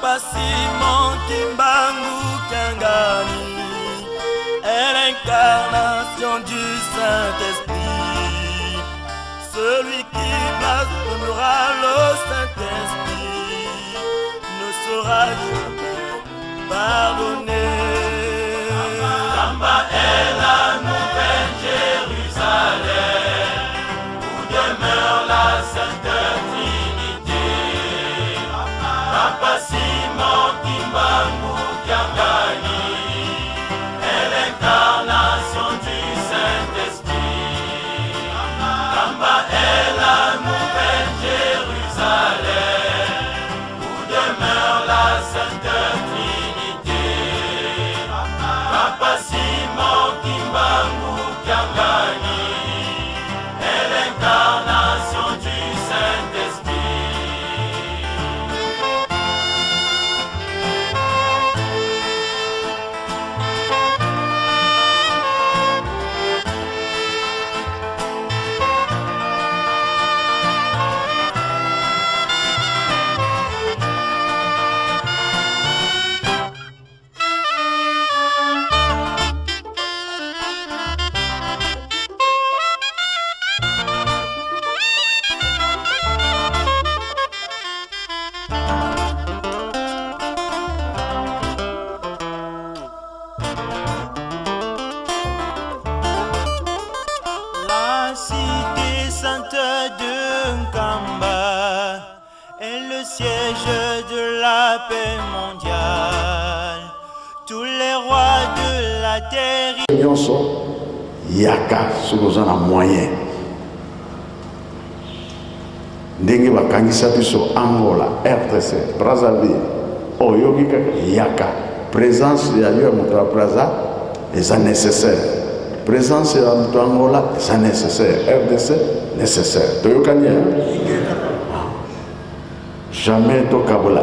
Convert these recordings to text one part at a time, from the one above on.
Papa Simon Kimbangu Kangani est l'incarnation du Saint-Esprit. Celui qui blasphémera le Saint-Esprit ne sera jamais pardonné. Kamba est la nouvelle Jérusalem où demeure la Sainte Trinité. Papa Simon Kimbangu Kangani est l'incarnation du Saint-Esprit. Kamba est la nouvelle Jérusalem où demeure la Sainte Trinité. Papa Simon Kimbangu Kangani est l'incarnation du Saint-Esprit. La cité sainte de Nkamba est le siège de la paix mondiale. Tous les rois de la terre yaka sokozana moyen ndenge bakangisa biso Angola, RDC, Brazzaville, oyoki kaka yaka présence ya yo moto Brazza est nécessaire, présence ya moto Angola est nécessaire, RDC nécessaire. Toyokani jamais to kabola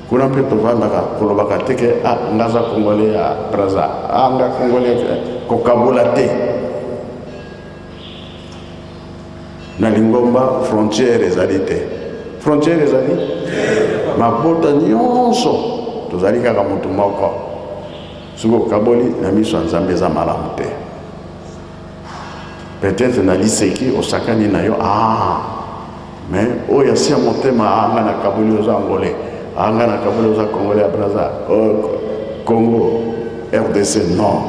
kuna mpe tovandaka kolobaka teke ngaza Congolais ya Brazza nga Congolais kokabola te na lingomba frontière ezali te, frontière ezali mabota nyonso tozali kaka motu moko soko kaboli na miso ya Nzambe eza malamu te. Peut-être na liseki osakani na yo mais oyo asi ya motema anga na kaboli oza Angolais, anga na kaboli oza Congolais ya Brazza, Congo, RDC, non.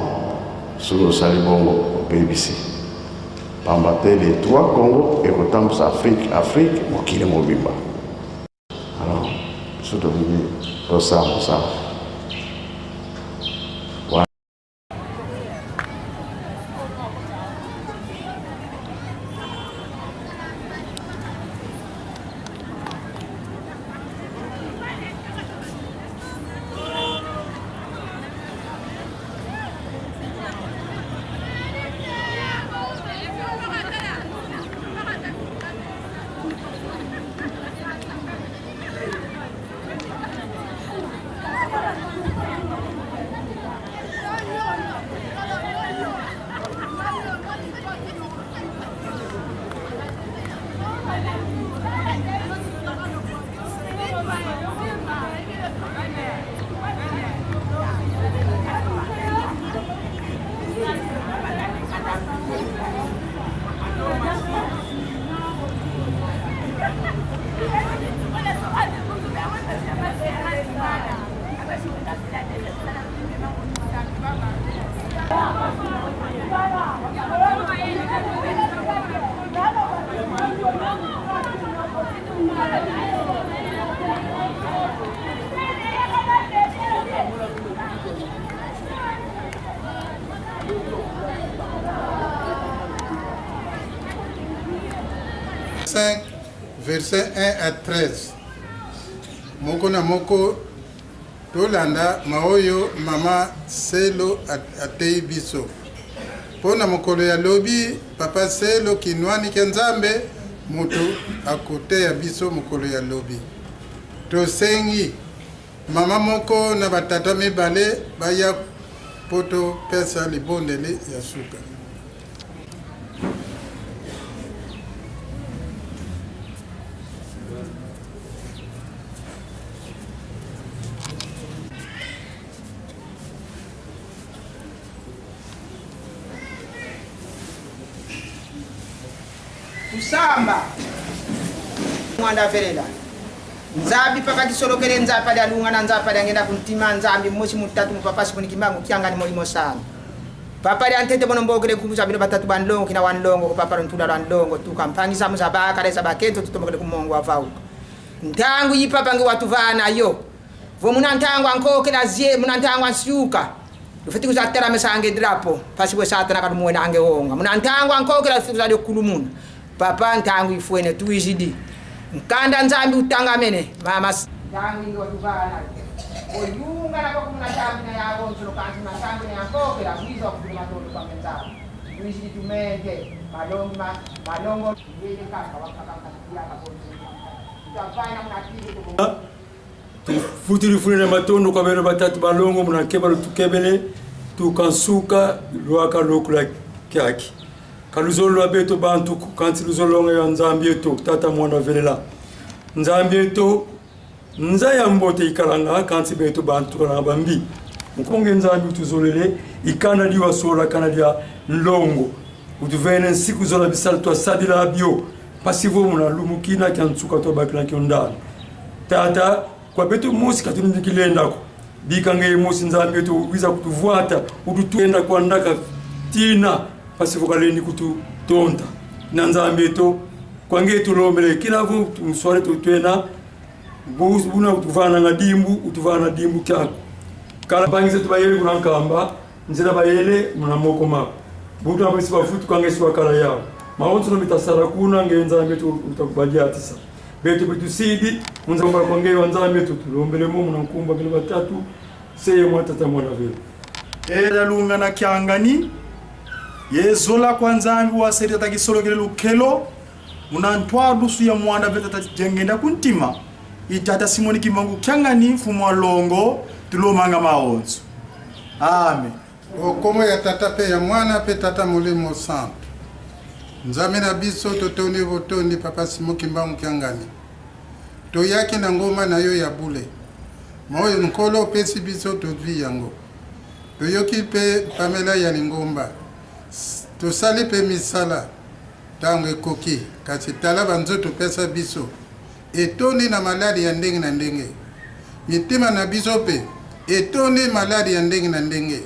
Sous le salibongo au BBC. Pambaté les trois Congo et Rotamps Afrique, Mokile Mobimba. Alors, je te dis, ça. Verset 1 à 13. Moko na moko tolanda maoyo mama Selo atei biso. Pona mokolo ya lobi papa Selo kinwani kenzambe mutu akote ya biso mokolo ya lobi. Tosengi mama moko na batata mibale baya poto pesa libondeli ya suka. tusamba mwanda verela nzabi papa kisolokele nzapa ya lunga na nzapa ya ngenda kuntima nzambi moshi mutatu mupapasi kunikimangu kianga ni molimo sana papa ya ntete bono mbogere kubuza bino batatu bandongo kina wanlongo ko papa ntula landongo tu kampangi za muzabaka lesa baketo tutomokele kumongo avau ntangu yipapa ngi watu vana yo vo muna ntangu ankoke la zie muna ntangu ansiuka ufiti kuzatera mesange drapo pasi bwe satana kadumwe nange honga muna ntangu ankoke la fituza kulumuna papa ntangu ifuene tuizidi nkanda nzambi utangamene mama ntangu ngi watu vana oyunga na kwa kumuna chambi na yabo nsolo kanti na chambi na ankoke la mwizo wa kuduma todo kwa menzao tuizidi tumente malongo mbele kaka wakaka ya kaponzi futiri matondo kwa bero batatu balongo munakeba tukebele tukansuka lwaka lokula kyaki kaluzolo abeto bantu kanti luzolonga ya nzambieto tata mwana velela nzambieto nzaya mbote ikalanga kanti beto bantu kana bambi mukonge nzambi tuzolele ikana liwa sola kana lia longo utuvene siku zola bisalto sadila bio pasivo muna lumukina kyansuka to bakina kyondana tata kwa beto musi katundi kilendako bikange musi nzambi to wiza kutuvuata ututuenda kwa ndaka tina pasivo kaleni kutu tonta na nzambi to kwange tulombele kinavu tumswale tutwena buna utuvana ngadimbu utuvana dimbu kyako kala bangize tubayele kunankamba nzira bayele muna moko mako butu abisi bafutu kwange siwa kala yao maonzo mitasara kuna ngenza mbetu utakubadia atisa betu sidi munza mbara kwange wanza mbetu tulombele mumu na nkumba bile batatu seye mwatata mwana vile era lunga na kyangani yezola kwanzambi wa seri takisolokele lukelo munantwa dusu ya mwanda veta jengenda kuntima itata simoni kimangu kyangani fumo longo tulomanga maonzo amen okomo ya tata pe ya mwana pe tata molimo santo nzambe na biso totoni botoni papa simoki mbangu kyangani toyaki na ngoma na yo ya bule moyo nkolo pesi biso tozwi yango toyoki pe pamela ya lingomba tosali pe misala tango ekoki kasi tala banzoto pesa biso etoni na maladi ya ndenge na ndenge mitima na biso pe etoni maladi ya ndenge na ndenge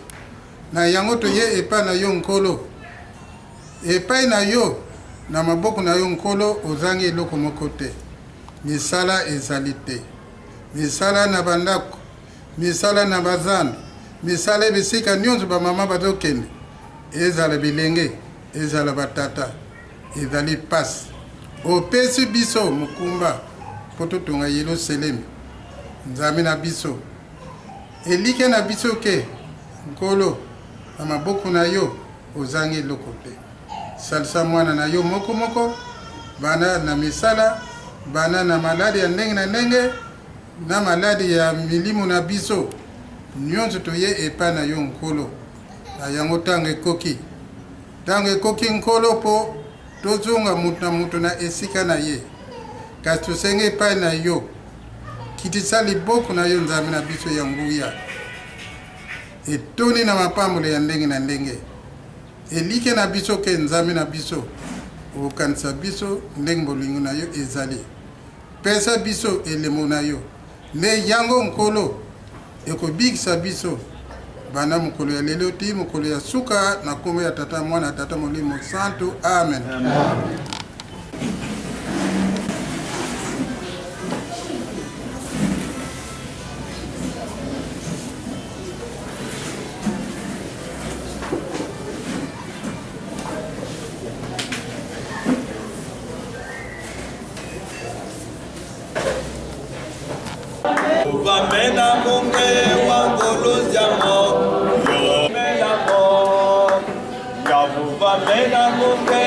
na yango toye epa na yo nkolo epai na yo na maboko na yo nkolo ozangi eloko moko te misala ezali te misala na bandako misala na bazana misala bisika nyonso bamama bazokende ezala bilenge ezala batata ezali pasi opesi biso mokumba po totonga Yerusalemi nzambe na biso elike na biso ke nkolo na maboko na yo ozangi eloko te salisa mwana na yo moko moko bana na misala bana na maladi ya ndenge na ndenge na maladi ya milimu na biso nyonso toye epa na yo nkolo na yango tango ekoki nkolo po tozonga mutu na mutu na esika na ye kasi tosenge epai na yo kitisa liboko na yo nzambe na biso ya nguya etoni na mapambolo ya ndenge na ndenge elike na biso ke nzambe na biso okanisa biso ndenge bolingo na yo ezali pesa biso elemo na yo nde yango nkolo ekobikisa biso bana mokolo ya lelo ti mokolo ya suka na kombo ya tata mwana tata molimo santo amen, amen. Vamena munge wangolozamo yo melamo yabu vamena munge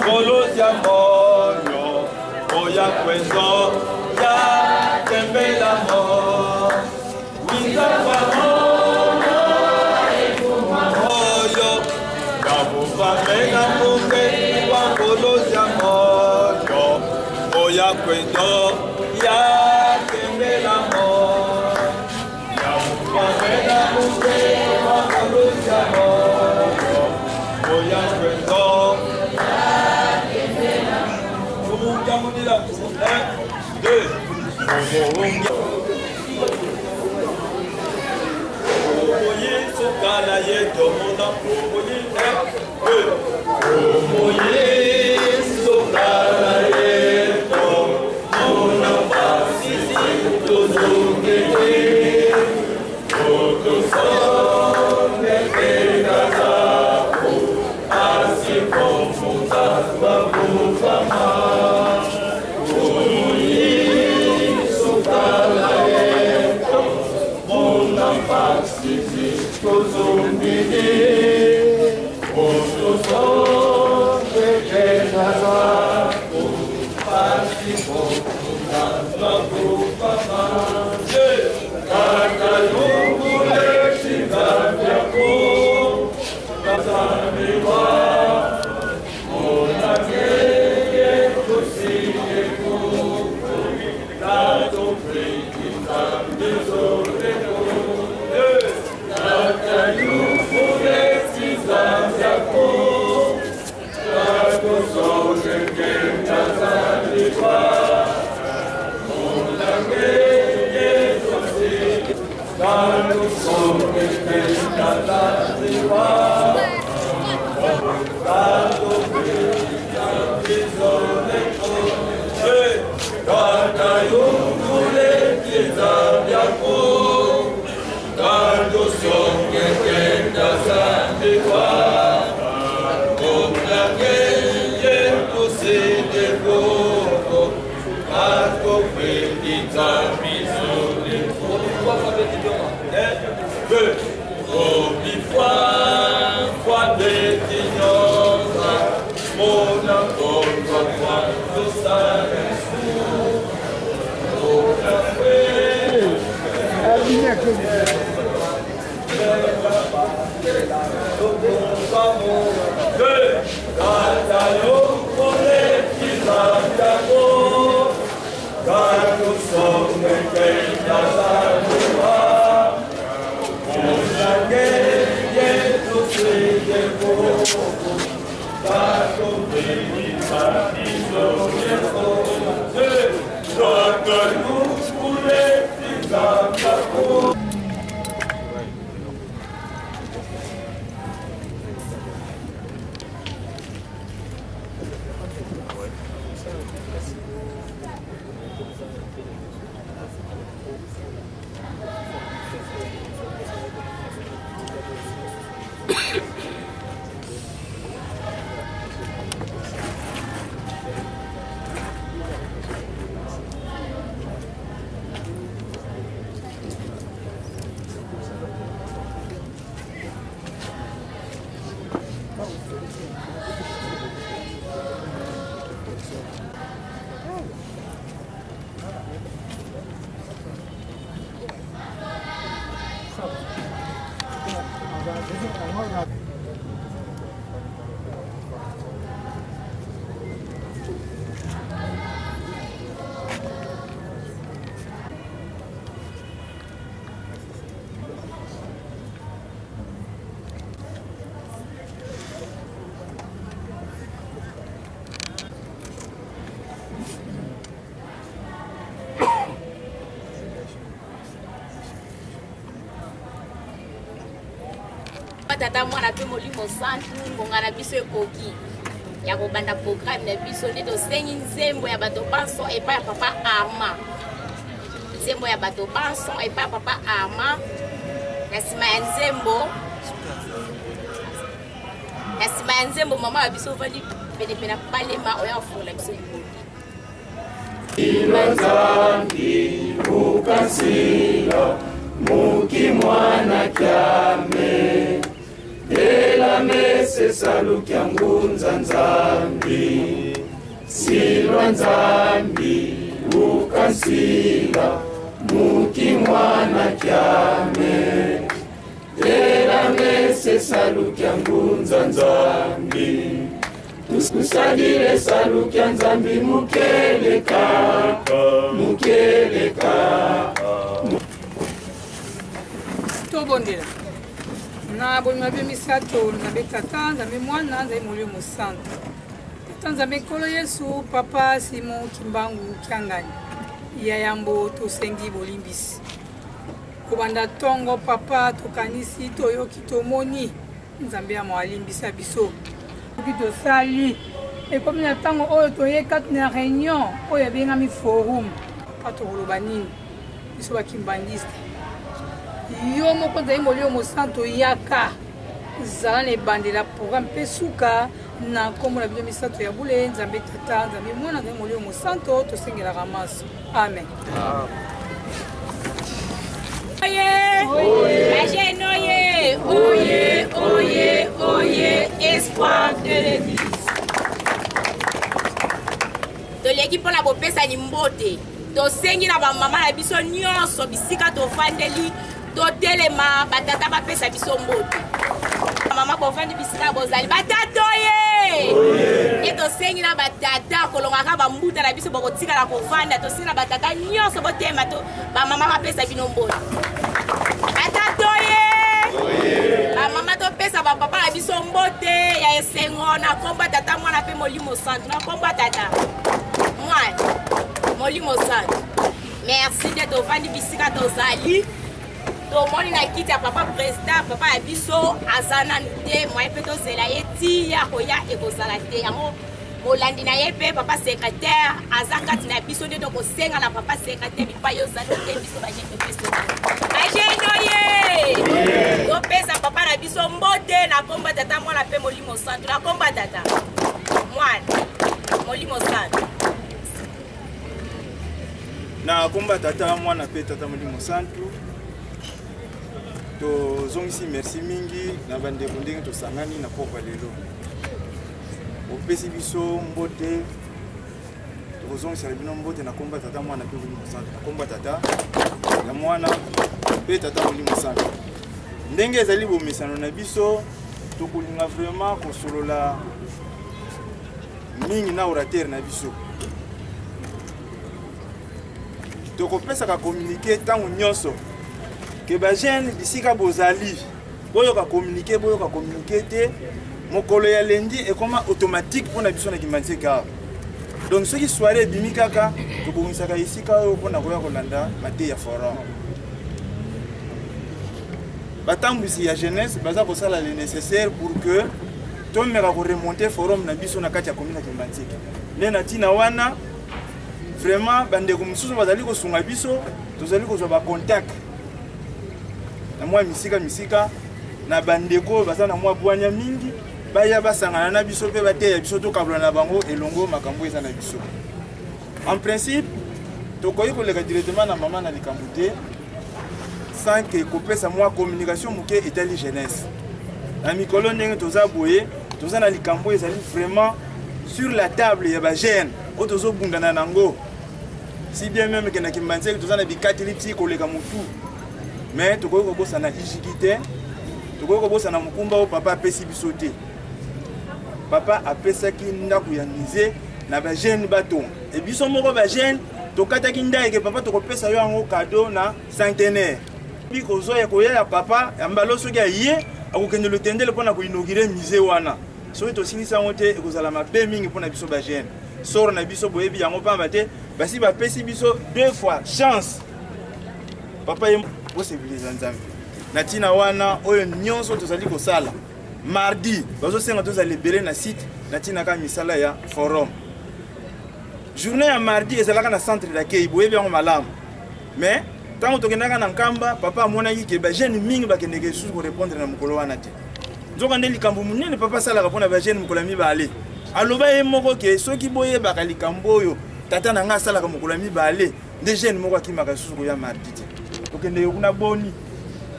golozamo yo oya kwezo ya tembelamo wiza kwamo yo yabu vamena munge wangolozamo yo oya kwezo ya Tata mwana pe molimo santu ngongana biso ekoki ya kobanda programme na biso nde tosengi nzembo ya bato banso epai ya papa Arma, nzembo ya bato banso epai ya papa Arma. Na nsima ya nzembo mama ya biso ovandi penepene palema oyo afungola biso ekoki Nzambi ukansila muki mwana kyame Ela mese salukia ngunza Nzambi Silwa Nzambi ukansila muki mwana kyame Ela mese salukia ngunza Nzambi Tusalire salukia Nzambi mukeleka Tobondela na bonima byo misato na betata Nzambe mwana Nzambe molimo santo tata Nzambe kolo Yesu papa Simo Kimbangu Kiangani ya yambo tosengi bolimbisi kobanda tongo papa tokanisi toyoki tomoni nzambe ya mawalimbisa biso soki tosali ekomi na ntango oyo toyekati na réunion oyo ebengami forum papa tokoloba nini biso bakimbangiste yo moko nzali molio mosanto yaka zala na ebandela programme mpe suka na nkombo na bino misato ya bule nzambe tata nzambe mwana nzambe molio mosanto tosengelaka maso amen. Bagène oye, oye, oye, oye, espoir de l'église. Toleki mpona kopesa ni mbote tosengi na bamama na biso nyonso bisika tofandeli totelema batata bapesa biso mbote mama bofandi bisika bozali batata oye tosengi na batata kolongaka bambuta na biso bokotikala kovanda tosengi na batata nyonso botema bamama bapesa bino mbote batata oye bamama topesa bapapa na biso mbote ya esengo na komba tata mwana mpe molimo santu na komba tata mwana molimo santu merci de tovandi bisika tozali tomoni na kiti ya papa président papa ya biso aza nanu te moye mpe tozela ye ti ya koya ekozala te yango molandi na ye mpe papa secrétaire aza kati na biso nde tokosenga na papa secrétaire bipai ozali te biso bagene biso bagene oye topesa papa na biso mbote na komba tata mwana mpe molimo santu na komba tata mwana molimo santu na komba tata mwana mpe tata molimo santu tozongisi merci mingi na bandeko ndenge tosangani na pokwa lelo opesi biso mbote tokozongisela bino mbote na komba tata mwana mpe molimo santu na komba tata ya mwana mpe tata molimo santu ndenge ezali bomesano na biso tokolinga vraiment kosolola mingi na orateur na biso tokopesaka communiqué ntango nyonso ke bagene bisika bozali boyoka communiqué te mokolo ya lendi ekoma automatique mpona biso na kimbanzeka donc soki soirée ebimi kaka tokobongisaka esika oyo mpona koya kolanda mateya forum batambwisi ya jeunesse baza kosala le nécessaire pour que tomeka koremonte forum na biso na kati ya commune ya kimbanzeka nde na ntina wana vraiment bandeko mosusu bazali kosunga biso tozali kozwa bacontact na mwa misika na bandeko baza na mwa bwanya mingi baya basangana na biso mpe bateya biso tokabula na bango elongo makambo eza na biso en principe tokoki koleka directement na mama na likambo te sans que kopesa mwa communication moke etali jeunesse na mikolo ndenge toza boye toza na likambo ezali vraiment sur la table ya bagene oyo tozobungana nango si bien même ke na kimbanzeki toza na bikateli ti koleka motu mais tokoki kobosana ijiki te tokoki kobosana mokumba oyo papa apesi biso te papa apesaki ndako ya mise na bagene batonga e biso moko bagene tokataki ndake papa tokopesa yo yango cadeau na centenaire bi kozoya koya ya papa ya mbalo soki aye akokende lotendele mpona koinaugure mise wana soki tosilisa yango te ekozala mabe mingi mpona biso bagene soro na biso boyebi yango pamba te basi bapesi biso 2 fois chance papa ye posibiliza nzambe na ntina wana oyo nyonso tozali kosala mardi bazosenga tozala ebele na site na ntina kaka misala ya forum journée ya mardi ezalaka na centre d'accueil boyebi yango malamu mais ntango tokendaka na nkamba papa amonaki ke bagene mingi bakendeke lisusu korépondre na mokolo wana te nzoka nde likambo monene papa asalaka mpona bagene mokolo ya mibale aloba ye moko ke soki boyebaka likambo oyo tata na nga asalaka mokolo ya mibale nde jeune moko akimaka lisusu koya mardi te tokendeke kuna boni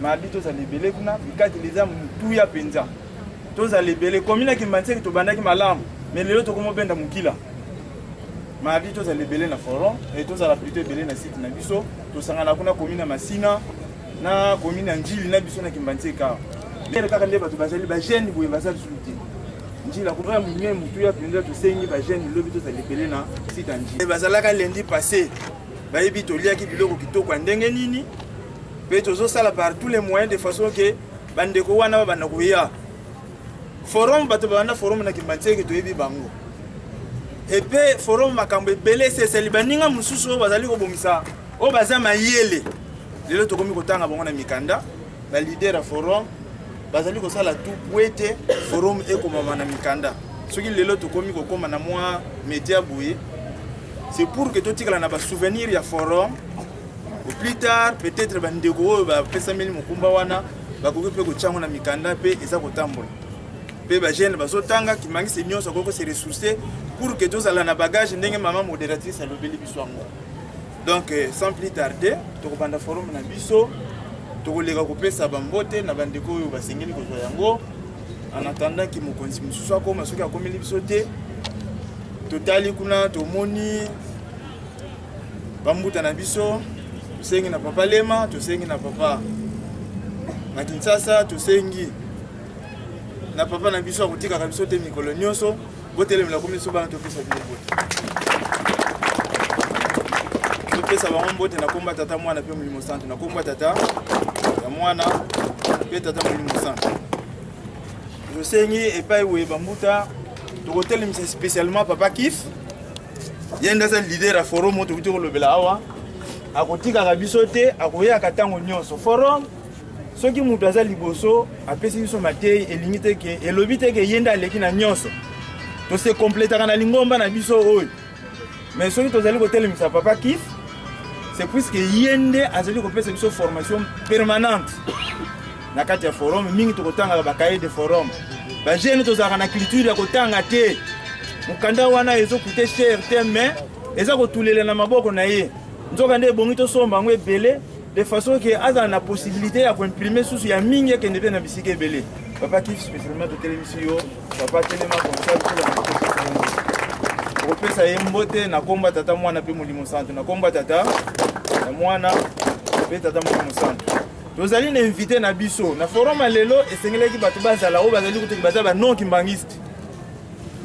mardi tozala ebele kuna bikateli eza motuya mpenza tozala ebele komina kimbanzeki tobandaki malamu mais lelo tokomobenda mokila mardi tozala ebele na forum et tozala plutôt ebele na site na biso tosangana kuna komina masina na komina njili na biso na kimbanzeki awa lelo kaka nde bato bazali bagene boye baza lisusu te njila koya munye motuya mpenza tosengi bagene lobi tozala ebele na site ya njili bazalaka lendi passé bayebi toliaki biloko kitoko ya ndenge nini mpe tozosala par tous les moyens de façon que bandeko wana babanda koya forum bato babanda forum na kimbanzeki toyebi bango et puis forum makambo ebele seseli baninga mosusu oyo bazali kobongisa oyo baza mayele lelo tokomi kotanga bango na mikanda balider ya forum bazali kosala tout po ete forum ekomama na mikanda soki lelo tokomi kokoma na mwa média boye c'est pour que totikala na basouvenir ya forum au plus tard peut-être bandeko oyo bapesameli mokumba wana bakoki mpe kotyango na mikanda mpe eza kotambola mpe bagene bazotanga kimangisi nyonso akoki se ressourcer pour que tozala na bagage ndenge mama modératrice alobeli biso yango. Donc sans plus tarder tokobanda forum na biso tokoleka kopesa bambote na bandeko oyo basengeli kozwa yango en attendant ki mokonzi mosusu akoma soki akomeli biso te totali kuna tomoni bambuta na biso tosengi na papa Lema tosengi na papa na Kinshasa tosengi na papa na biso akotikaka biso te mikolo nyonso botelemela komi biso bana topesa bino bote topesa bango mbote na komba tata mwana mpe molimo santu na komba tata ya mwana mpe tata molimo santu tosengi epai oye bambuta tokotelemisa spécialement papa Kif ye nde aza leader ya forum oyo tokuti kolobela awa akotikaka biso te akoyaka ntango nyonso forum soki moto aza liboso apesi biso mateyi elingi te ke elobi te ke ye nde aleki na nyonso tose kompletaka na lingomba na biso oyo mais soki tozali kotelemisa papa Kif c'est puisque ye nde azali kopesa biso formation permanente na kati ya forum mingi tokotangaka bakaye de forum bagene tozalaka na culture ya kotanga te mokanda wana ezokute cher te mais eza kotulela na maboko na ye nzoka nde ebongi tosomba yango ebele de façon que azala na possibilité ya koimprime susu ya mingi ekende mpe na bisika ebele papa Kif spécialement totelemisi yo papa telema komsa okopesa ye mbote na komba tata mwana mpe molimo santu na komba tata ya mwana mpe tata molimo santu tozali na invité na biso na forum lelo esengelaki bato bazala oyo bazali kuteki baza banon kimbangiste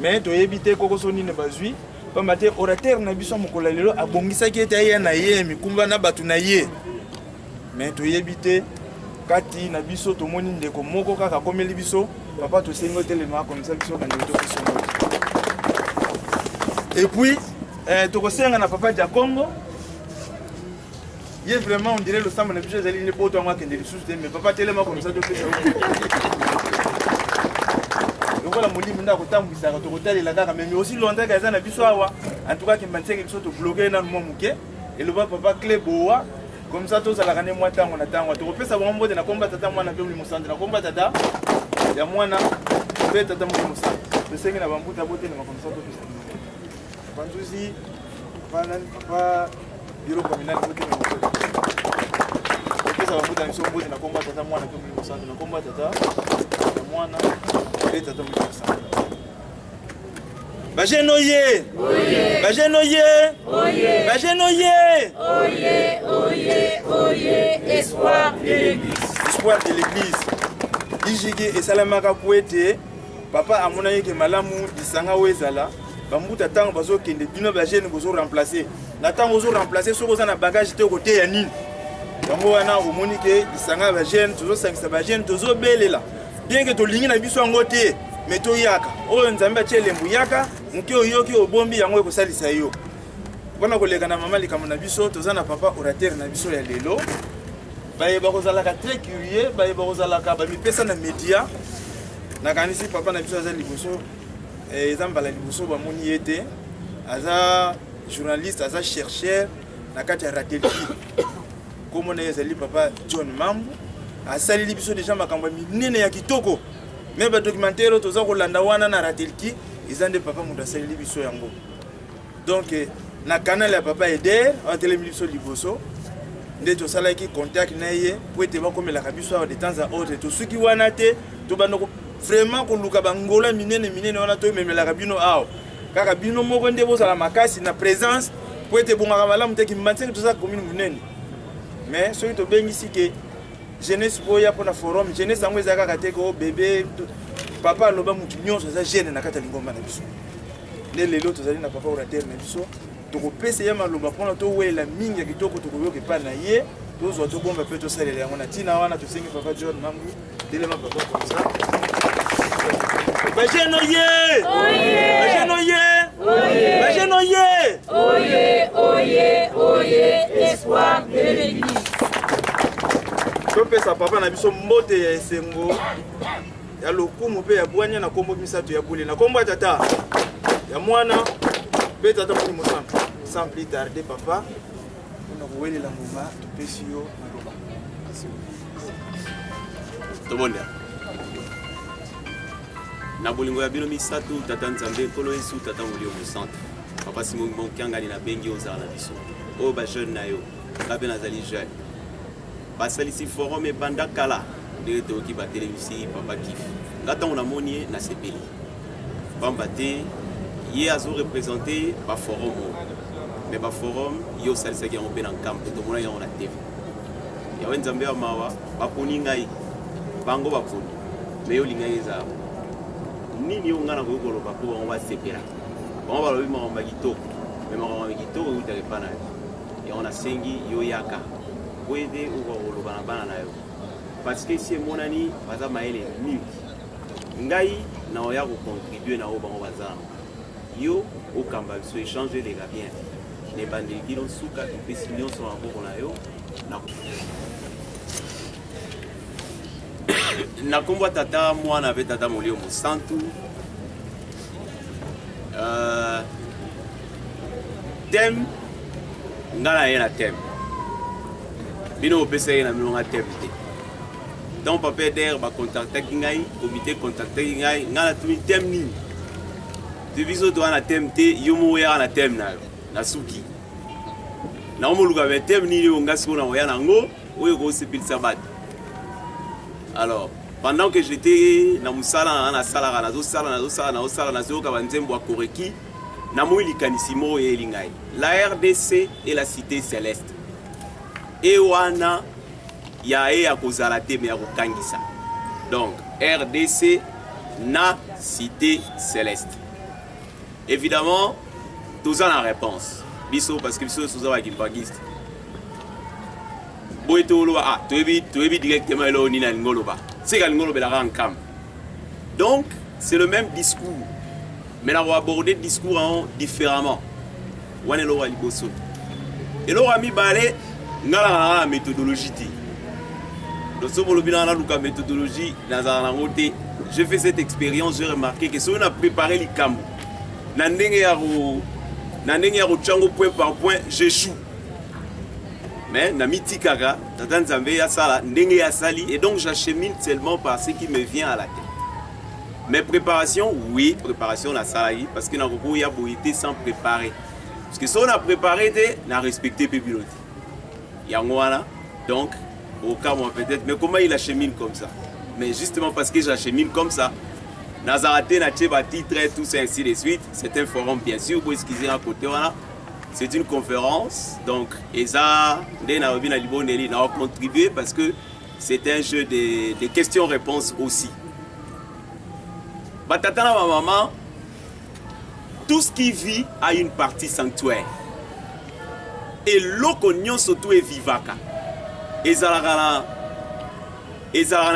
mais toyebi te kokoso nini bazwi pamba te orateur na biso mokolo lelo abongisaki ete aya na ye mikumba na bato na ye mais toyebi te kati na biso tomoni ndeko moko kaka komeli biso papa tosengi otelema komisa biso bandeko tokiso et puis tokosenga na papa dia Congo ye vraiment on dirait le samba na biso ezali ne poto yango akende lisusu te mais papa telema komisa topesa lokola molimo nde akotambwisaka tokotalela kaka mais aussi longtemps eza na biso awa en tout cas kimbaniseke biso tobloke nanu mwa moke eloba papa clé boa comme ça tozalaka ne mwa ntango na ntango tokopesa bango mbote na komba tata mwana mpe molimo santu na komba tata ya mwana mpe tata molimo santu tosengi na bambuta botelema comme ça topesa banzuzi papa bureau communal botelema topesa bambuta na biso mbote na komba tata mwana mpe molimo santu na komba tata ya mwana mpe tata molimo santu Bageno ye! Oye! Bageno ye! Oye! Bageno ye! Oye! Oye! Oye! Espoir de l'église! Espoir de l'église! Ijige esalamaka kuete papa amona yeke malamu disanga wezala bambuta tango bazokende bino bagene bozo remplacer na tango bozo remplacer soko za na bagage te côté ya nini yango wana omoni ke disanga bagene tozo sangisa bagene tozo belela bien que tolingi na biso yango te mais toyaka oyo nzambe achelembu yaka muke oyoki obombi yango ekosalisa yo mpona koleka na mama likambo na biso toza na papa orateur na biso ya lelo bayeba kozalaka très curieux bayeba kozalaka bamipesa na média nakanisi papa na biso aza liboso eza mbala liboso bamoni ye te aza journaliste aza chercheur na kati ya ratelki komona ye ezali papa John Mambu asaleli biso deja makambo minene ya kitoko mais ba documentaire toza kolanda wana na ratelki ezande papa muda asaleli biso yango donc na canal ya papa Eder atelemi biso liboso nde tosalaki contact na ye po ete bakomelaka biso de temps à autre tosuki wana te tobanda vraiment koluka bangola minene wana tomemelaka bino awa kaka bino moko nde bozala makasi na présence po ete bongaka malamu te kimbantiseki toza commune munene mais soki tobengisi ke jeunesse boya pour na forum jeunesse yango ezaka kaka te ko bébé papa aloba mutu nyonso aza jeune na kati ya lingomba na biso nde lelo tozali na papa orateur na biso tokopesa ye maloba mpona towela mingi ya kitoko tokoyoka epai na ye tozwa tobomba mpe tosalela yango na ntina wana tosengi papa John Mambu telema papa komsa bageno ye bageno ye Oyez. Bajene oye. Oyez, oyez, oyez, espoir de l'église. Topesa papa na biso mbote ya esengo ya lokumu mpe ya bwanya na kombo misato ya bule na kombo ya tata ya mwana mpe tata moni mosantu sans plus tarder papa mpona kowelela ngoma topesi yo maloba. Tomonda na bolingo ya bino misato tata nzambe nkolo yesu tata molio mosantu papa simo mokiangani na bengi ozala na biso oyo bajeune na yo nga mpe nazali jeune basalisi forum ebanda kala ndenge toyoki batelemisi papa kif nga ntango namoni ye nasepeli pamba te ye azorepresente baforum oyo me baforum ye osalisaki yango mpe na nkampo tomona yango na tv yawe nzambe ya mawa baponi ngai bango baponi me yo olingai eza nini yo nga na koki koloba mpo bango basepela bango balobi makambo ya kitoko me makambo ya kitoko eutaka epa na yo yango nasengi yo yaka po ede okoloba na bana na yo parce que esi emonani baza mayele mingi ngai na oya kocontribue na oyo bango baza na yo okamba biso échange lega bien na ebandeli bino nsuka topesi nyonso na maboko na yo na kombo tata mwana mpe tata molio mosantu teme nga na ye na teme bino opesa ye na milonga teme te donc papa eder bacontactaki ngai comité contactaki ngai nga natumi teme nini te biso toa na teme te yo mo oyaka na teme na yo na suki naomoluka me teme nini oyo nga sikoyo na oya nango oyo ekosepelisa bato. Alors, pendant que j'étais dans Moussala, na sala, nazoyoka banzembo ya koreki, namoi likanisimo ye lingai. La RDC est la cité céleste. Et wana ya e ya kozala te me ya kokangisa. Donc, RDC na cité céleste. Évidemment, tous en la réponse. Biso parce que biso soza wa kimpagiste. Directement donc c'est le même discours mais on va aborder le discours différemment et là ami balé la méthodologie méthodologie j'ai fait cette expérience, j'ai remarqué que si on a préparé les cambos point par point j'échoue. Mais na mitikaka tata nzambe ya sala ndenge ya sali et donc j'achemine seulement par ce qui me vient à la tête. Mais préparation, oui, préparation la salari parce que na koko ya boité sans préparer. Parce que si on a préparé na respecté pilote. Yango wana donc au cas moi peut-être mais comment il achemine comme ça? Mais justement parce que j'achemine comme ça Nazarate na tcheba titre tout ça ainsi de suite, c'est un forum bien sûr pour excuser à côté voilà. C'est une conférence, donc ESA, a contribué parce que c'est un jeu de questions-réponses aussi. Batatana ma maman, tout ce qui vit a une partie sanctuaire. Et l'oconion surtout est vivaka. Ezalagana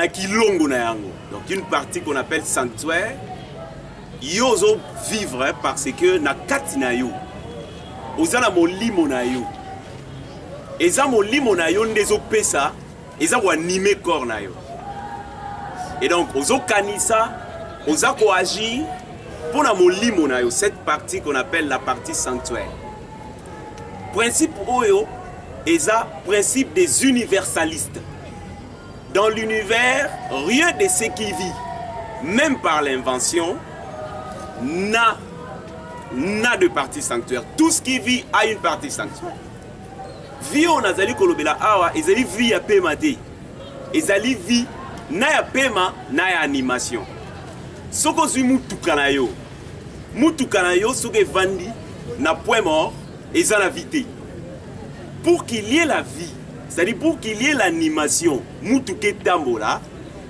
kilongo na yango. Donc une partie qu'on appelle sanctuaire, yozo vivre parce que na katina yo. Ozala molimo na yo. Eza molimo na yo ndezo pesa, eza ko animer corps na yo. Et donc ozo kanisa, oza ko agir pour na molimo na yo, cette partie qu'on appelle la partie sanctuaire. Principe oyo eza principe des universalistes. Dans l'univers, rien de ce qui vit, même par l'invention, n'a de partie sanctuaire. Tout ce qui vit a une partie sanctuaire. Vie on a zali kolobela awa, ezali vie ya pema te. Ezali vie na ya pema na ya animation. Soko zui mutuka na yo soke vandi na point mort, ezala vie. Pour qu'il y ait la vie, c'est-à-dire pour qu'il y ait l'animation, mutuke tambola,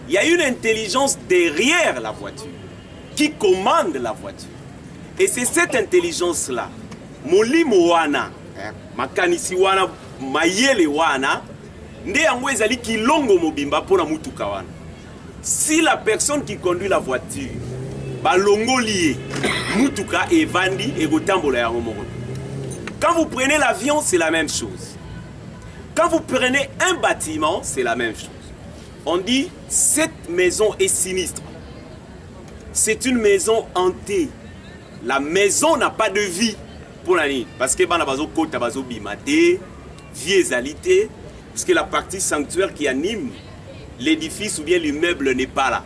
il y a une intelligence derrière la voiture qui commande la voiture. Et c'est cette intelligence-là, molimo wana, makanisi wana, mayele wana, nde yango ezali kilongo mobimba pona mutuka wana. Si la personne qui conduit la voiture balongoli mutuka evandi egotambola yango moko. Quand vous prenez l'avion, c'est la même chose. Quand vous prenez un bâtiment, c'est la même chose. On dit, cette maison est sinistre. C'est une maison hantée. La maison n'a pas de vie pour la nuit. Parce que parce que la partie sanctuaire qui anime l'édifice ou bien l'immeuble n'est pas là.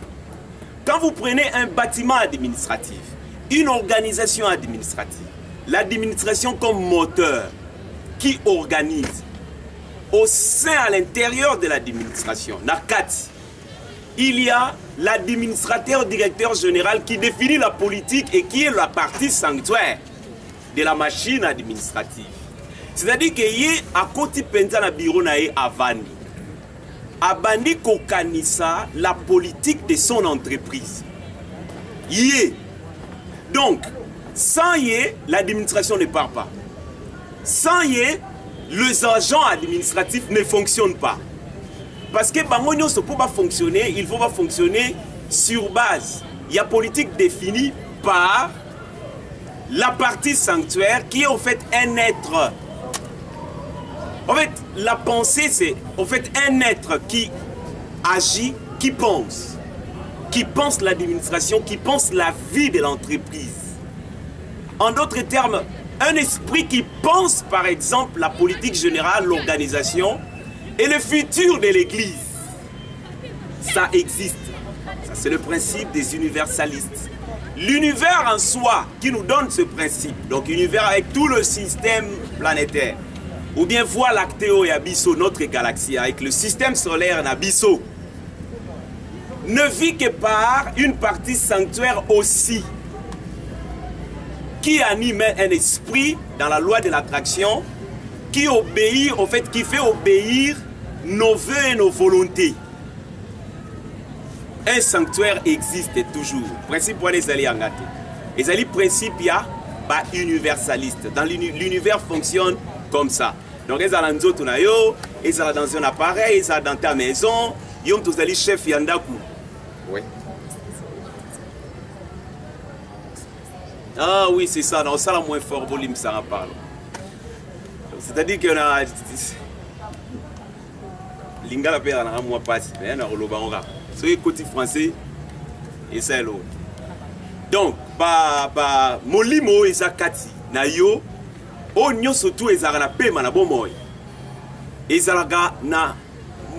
Quand vous prenez un bâtiment administratif, une organisation administrative, l'administration comme moteur qui organise, au sein, à l'intérieur de l'administration, Nakati, il y a l'administrateur directeur général qui définit la politique et qui est la partie sanctuaire de la machine administrative. C'est-à-dire qu'il y a à côté de bureau à Vani. Abandi kokanisa la politique de son entreprise. Donc, sans l'administration ne part pas. Sans les agents administratifs ne fonctionnent pas. Parce que Bangonio ne peut pas fonctionner, il faut pas fonctionner sur base. Il y a politique définie par la partie sanctuaire qui est en fait un être. En fait, la pensée, c'est en fait un être qui agit, qui pense l'administration, qui pense la vie de l'entreprise. En d'autres termes, un esprit qui pense, par exemple, la politique générale, l'organisation et le futur de l'Église. Ça existe. Ça, c'est le principe des universalistes. L'univers en soi qui nous donne ce principe. Donc, univers avec tout le système planétaire. Ou bien Voie lactée et Abisso, notre galaxie, avec le système solaire Nabisso, ne vit que par une partie sanctuaire aussi, qui anime un esprit dans la loi de l'attraction, qui obéit, en fait, qui fait obéir nos vœux et nos volontés. Un sanctuaire existe toujours. Principe pour les alliés engagés. Les alliés principe, il y a universaliste. Dans l'univers fonctionne comme ça. Donc, ils sont dans un appareil, ils sont dans ta maison, ils sont tous les chefs Yandaku. Oui. Ah oui, c'est ça. Non, ça, la moins fort, volume, ça en parle. C'est-à-dire qu'on a. Lingala père a un mois passé, mais on a relobanga. C'est côté français et c'est l'autre. Donc, molimo et zakati, na yo. Onyo surtout ezala pema na bomoy. Ezalaga na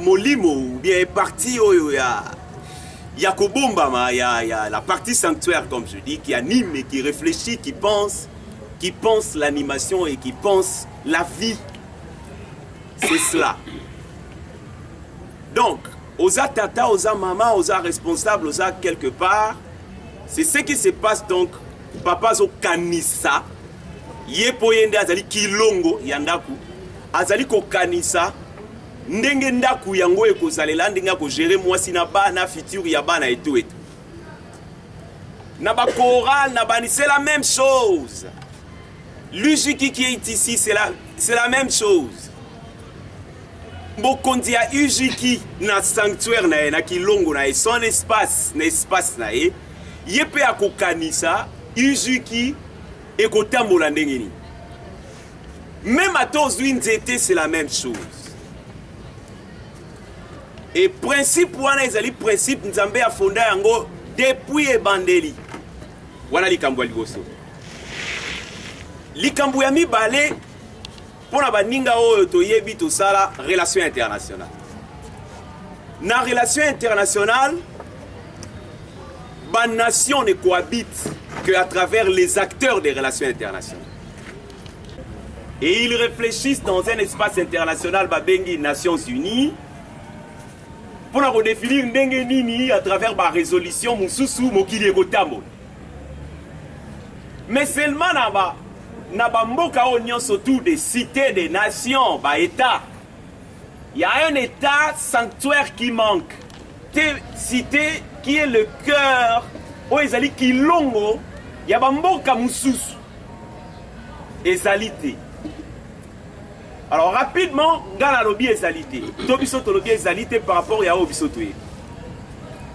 molimo ou bien partie oyo ya kobomba ya la partie sanctuaire comme je dis qui anime et qui réfléchit, qui pense l'animation et qui pense la vie. C'est cela. Donc, aux tata, aux maman, aux responsables, aux quelque part, c'est ce qui se passe donc papa zo kanisa. Yepoyende azali kilongo yandaku azali ko kanisa ndenge ndaku yango ekozalela ndenge ko gérer mwasi na bana futur ya bana et tout. Na ba chorale na bani c'est la même chose. L'UJiki qui est ici c'est la même chose. Bokondi ya UJiki na sanctuaire na kilongo na son espace na yepe akokanisa UJiki et côté Molandengeni. Même à tous les nzete, c'est la même chose. Et principe wana ezali principe Nzambe a fondé yango depuis ebandeli. Wana likambo liboso. Likambo ya mibale pona baninga oyo toyebi tosala relation internationale. Na relation internationale, ba nation ne cohabite qu'à travers les acteurs des relations internationales. Et ils réfléchissent dans un espace international, Babengi Nations Unies, pour redéfinir ndenge nini à travers la résolution Moussousou Mokili Gotambo. Mais seulement na ba mboka onyon surtout des cités, des nations, ba État. Il y a un État sanctuaire qui manque. Cité qui est le cœur, où ezali kilongo, ya ba mboka mususu. Ezalité. Alors rapidement, gana lobi ezalité. Tobiso to lobi ezalité par rapport à obiso toye.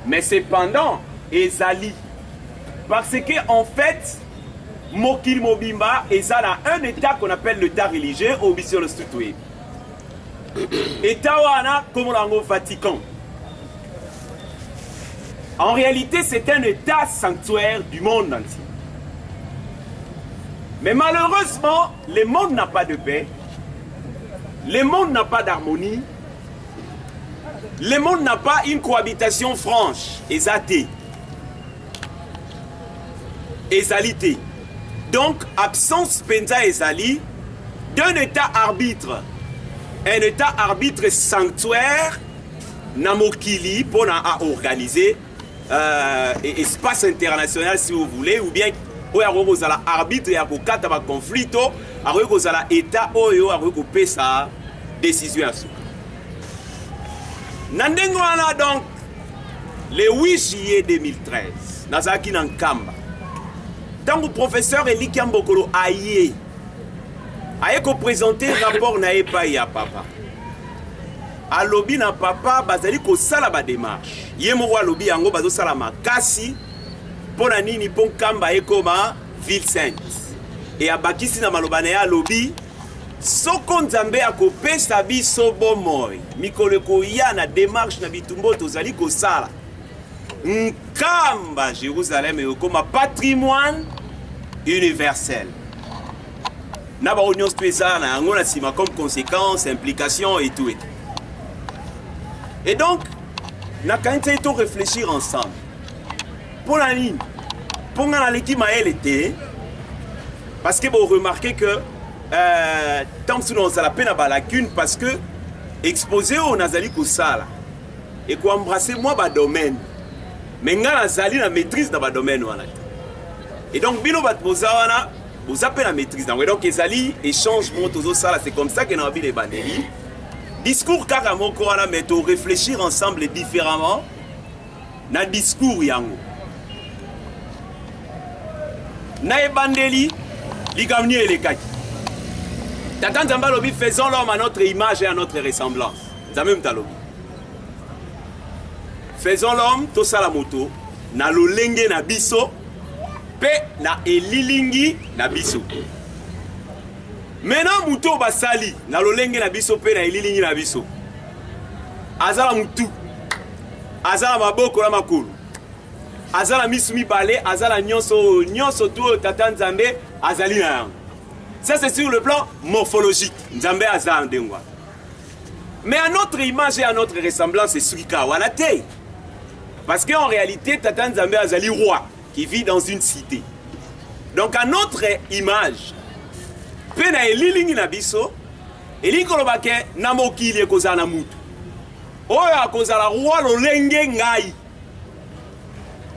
Mais cependant, ezali. Parce que en fait, Mokil Mobimba est ça un état qu'on appelle l'état religieux au mission le Stutoué. État wana comme l'ango Vatican. En réalité, c'est un état sanctuaire du monde entier. Mais malheureusement, le monde n'a pas de paix. Le monde n'a pas d'harmonie. Le monde n'a pas une cohabitation franche, exatée, exalité. Donc, absence penza ezali d'un état arbitre. Un état arbitre sanctuaire, namokili, pour organiser espace international si vous voulez, ou bien oyo akozala arbitre ya kokata ba conflito, akozala état oyo akopesa décision ya suka. Nandengo wana donc le 8 juillet 2013, nazaki na Nkamba. Tant que professeur Eliki Mbokolo aye ko présenter rapport na epa ya papa. Alobi na papa bazali ko sala ba démarche. Ye mo alobi yango bazo sala makasi pona nini pon Nkamba ekoma ville sainte. Et abakisi na maloba na alobi soko nzambe akopesa biso bomoi mikolo koya na démarche na bitumbo tozali ko sala. Nkamba Jérusalem ekoma patrimoine universel. Na ba union spéciale na ngona sima comme conséquence, implication et tout. Et donc, na kanté to réfléchir ensemble. Pour la ligne, pour nga l'équipe maël était parce que vous remarquez que tant que nous a la peine à la lacune parce que exposé au nazali ko sala et ko embrasser moi ba domaine. Mais nga nazali na maîtrise dans ba domaine wana. Et donc bino bat bozawana vous appelez la maîtrise. Donc, Ezali, échange, c'est comme ça que nous avons vu les bandeli. Discours carrément, mais tu réfléchir ensemble différemment. Dans le discours, yango. Na bandeli, ligamni et les kaki. Tatan Zamba lobi, faisons l'homme à notre image et à notre ressemblance. Zamem talobi. Faisons l'homme, to salamoto, na lo lenge na biso. Pe na elilingi na biso. Maintenant muto basali na lolenge na biso pe na elilingi na biso. Azala mutu. Azala maboko na makulu. Azala misumi balé, azala nyonso tout tata Nzambe azali na yango. Ça c'est sur le plan morphologique. Nzambe azala ndengwa. Mais à notre image et à notre ressemblance c'est suika wanate. Parce qu'en réalité tata Nzambe azali roi qui vit dans une cité. Donc à notre image, pena elilingi na biso, elikolobake na mokili ekozala mutu. Oyo akozala roi lolenge ngai.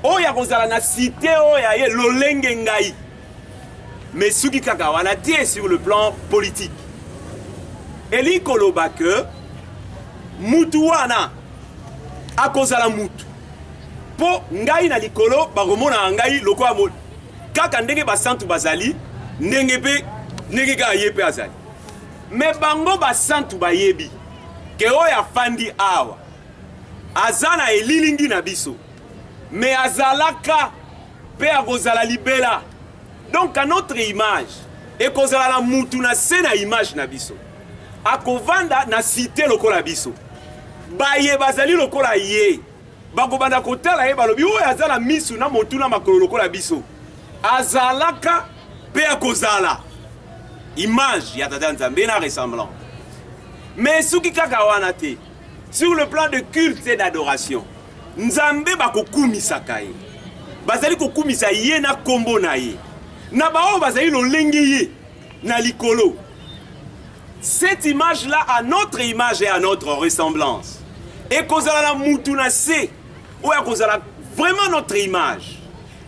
Oyo akozala na cité oyo ye lolenge ngai. Mais suki kaka wana tie sur le plan politique. Elikolobake mutu wana akozala mutu. Po ngai na likolo bagomona ngai loko amol kaka ndenge basantu bazali ndenge pe ndenge ka yepe azali mais bango basantu bayebi ke oya fandi awa azana elilingi na biso mais azalaka pe akozala libela donc à notre image et kozala la mutu na sena image na biso akovanda na cité lokola biso baye bazali lokola ye bakobanda kotala ye balobi oyo azala misu na motu na makolo lokola biso azalaka pe akozala image ya tata Nzambe na ressemblant. Mais suki kaka wana te sur le plan de culte et d'adoration Nzambe bakokumisaka ye bazali kokumisa ye na kombo na ye na bao bazali lolenge ye na likolo. Cette image là à notre image et à notre ressemblance et kozala la mutu na se oya kozala vraiment notre image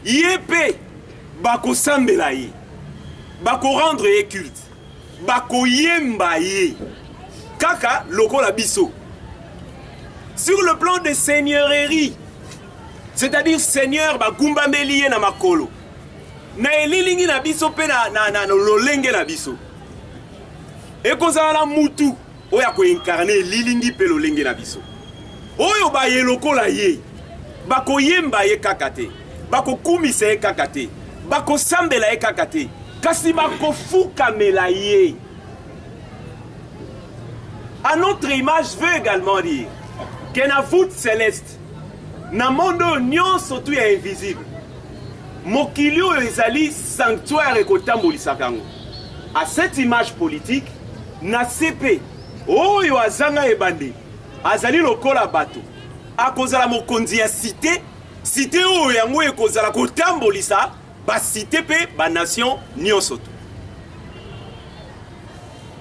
yepe bako sambela ye bako rendre ye culte bako yemba ye kaka lokola biso sur le plan de seigneurie, c'est-à-dire seigneur bagumbameli ye na makolo na elilingi na biso pe na lolenge na biso e kozala la mutu oya ko incarner lilingi pe lolenge na biso oyo ba ye lokola ye bako yemba ye kaka te bakokumisa ye kaka te bakosambela ye kaka te kasi bakofukamela ye. À notre image veut également dire que na voûte céleste na mondo nyonso tu ya invisible mokili oyo ezali sanctuaire ekotambolisaka yango. À cette image politique na sepe oyo azanga ebande azali lokola bato akozala mokonzi ya cité cité oyo yango ekozala kotambolisa basite mpe banation nyonso tu.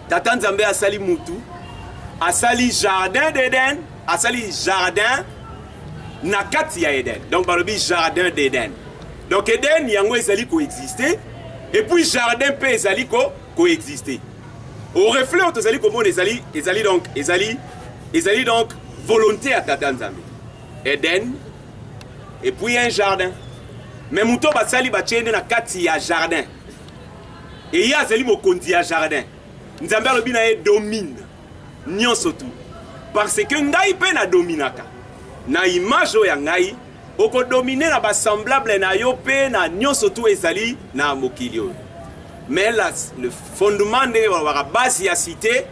Tata Nzambe asali mutu asali jardin d'Éden asali jardin na kati ya Eden, donc balobi jardin d'Éden. Donc Eden yango ezali coexister et puis jardin pe ezali coexister. Au reflet auto ezali komona ezali donc volonté à Tata Nzambe. Eden et puis un jardin. Mais muto basali bachende na kati ya jardin. Et ya ezali mokonzi ya jardin. Nzambe alobi na ye domine nyonso tu. Parce que ngai pe na dominaka. Na image ya ngai oko dominer na semblable na yo pe na nyonso tu ezali na mokili oyo. Mais là, le fondement de la base de la cité,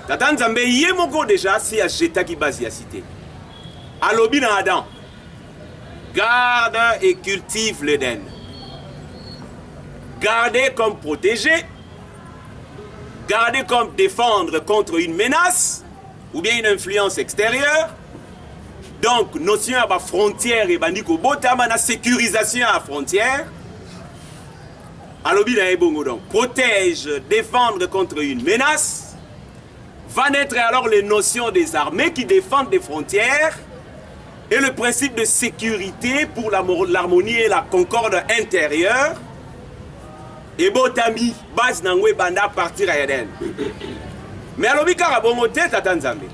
Tata Nzambe yé moko déjà si a jeta ki base de la cité. Alobi na Adam, garde et cultive l'Éden. Garder comme protéger, garder comme défendre contre une menace ou bien une influence extérieure. Donc, notion à la frontière et bandiko botama na sécurisation à la frontière. Alobi na ebongo donc protège, défendre contre une menace. Va naître alors les notions des armées qui défendent des frontières et le principe de sécurité pour l'harmonie et la concorde intérieure. Et botami base nangwe banda partir à Eden. Mais alobi karabongo te Tata Nzambe.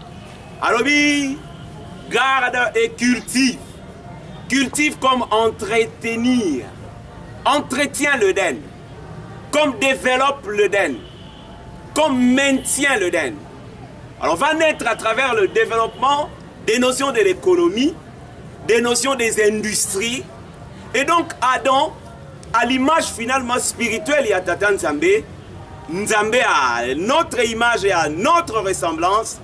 Alobi garde et cultive. Cultive comme entretenir. Entretient l'Éden. Comme développe l'Éden. Comme maintient l'Éden. Alors on va naître à travers le développement des notions de l'économie, des notions des industries. Et donc Adam, à l'image finalement spirituelle, il y a Tata Nzambe. Nzambe à notre image et à notre ressemblance.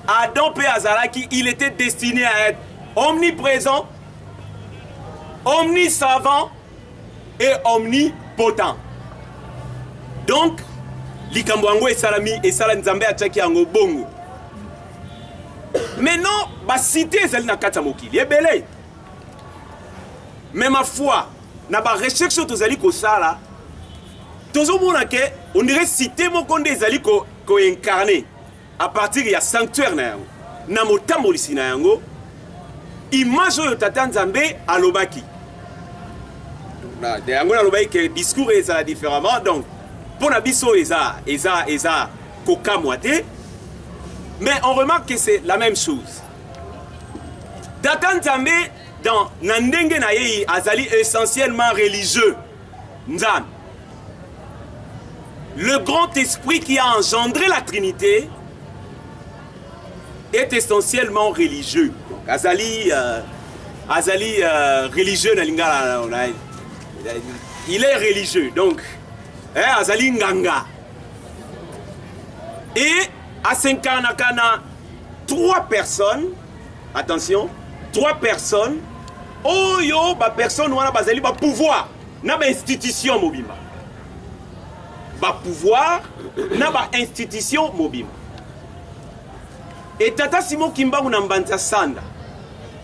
Adam P. Azalaki, il était destiné à être omniprésent, omnisavant et omnipotent. Donc, Likambwango et Salami et Salam Nzambe a tchaki en bongo. Mais non, ma cité est na katamoki, il est belé. Mais ma foi, na ba recherche tozali ko sala, tozo mona ke on dirait cité mo konde zali ko incarné. À partir du sanctuaire na yango na motambolisi na yango image oyo Tata Nzambe alobaki na de yango na lobaki que discours est différemment. Donc pour na biso eza kokamwa te, mais on remarque que c'est la même chose. Tata Nzambe dans na ndenge na ye azali essentiellement religieux. Nzambe, le grand esprit qui a engendré la Trinité, est essentiellement religieux. Donc, Azali religieux na lingala, il est religieux. Donc, Azali nganga. Et à Senkanakana, 3 personnes, attention, 3 personnes, oh yo, ba personne wana bazali ba pouvoir, na ba institution mobima. Ba pouvoir, na ba institution mobima. Et Tata Simon Kimbangu Nambanza Sanda,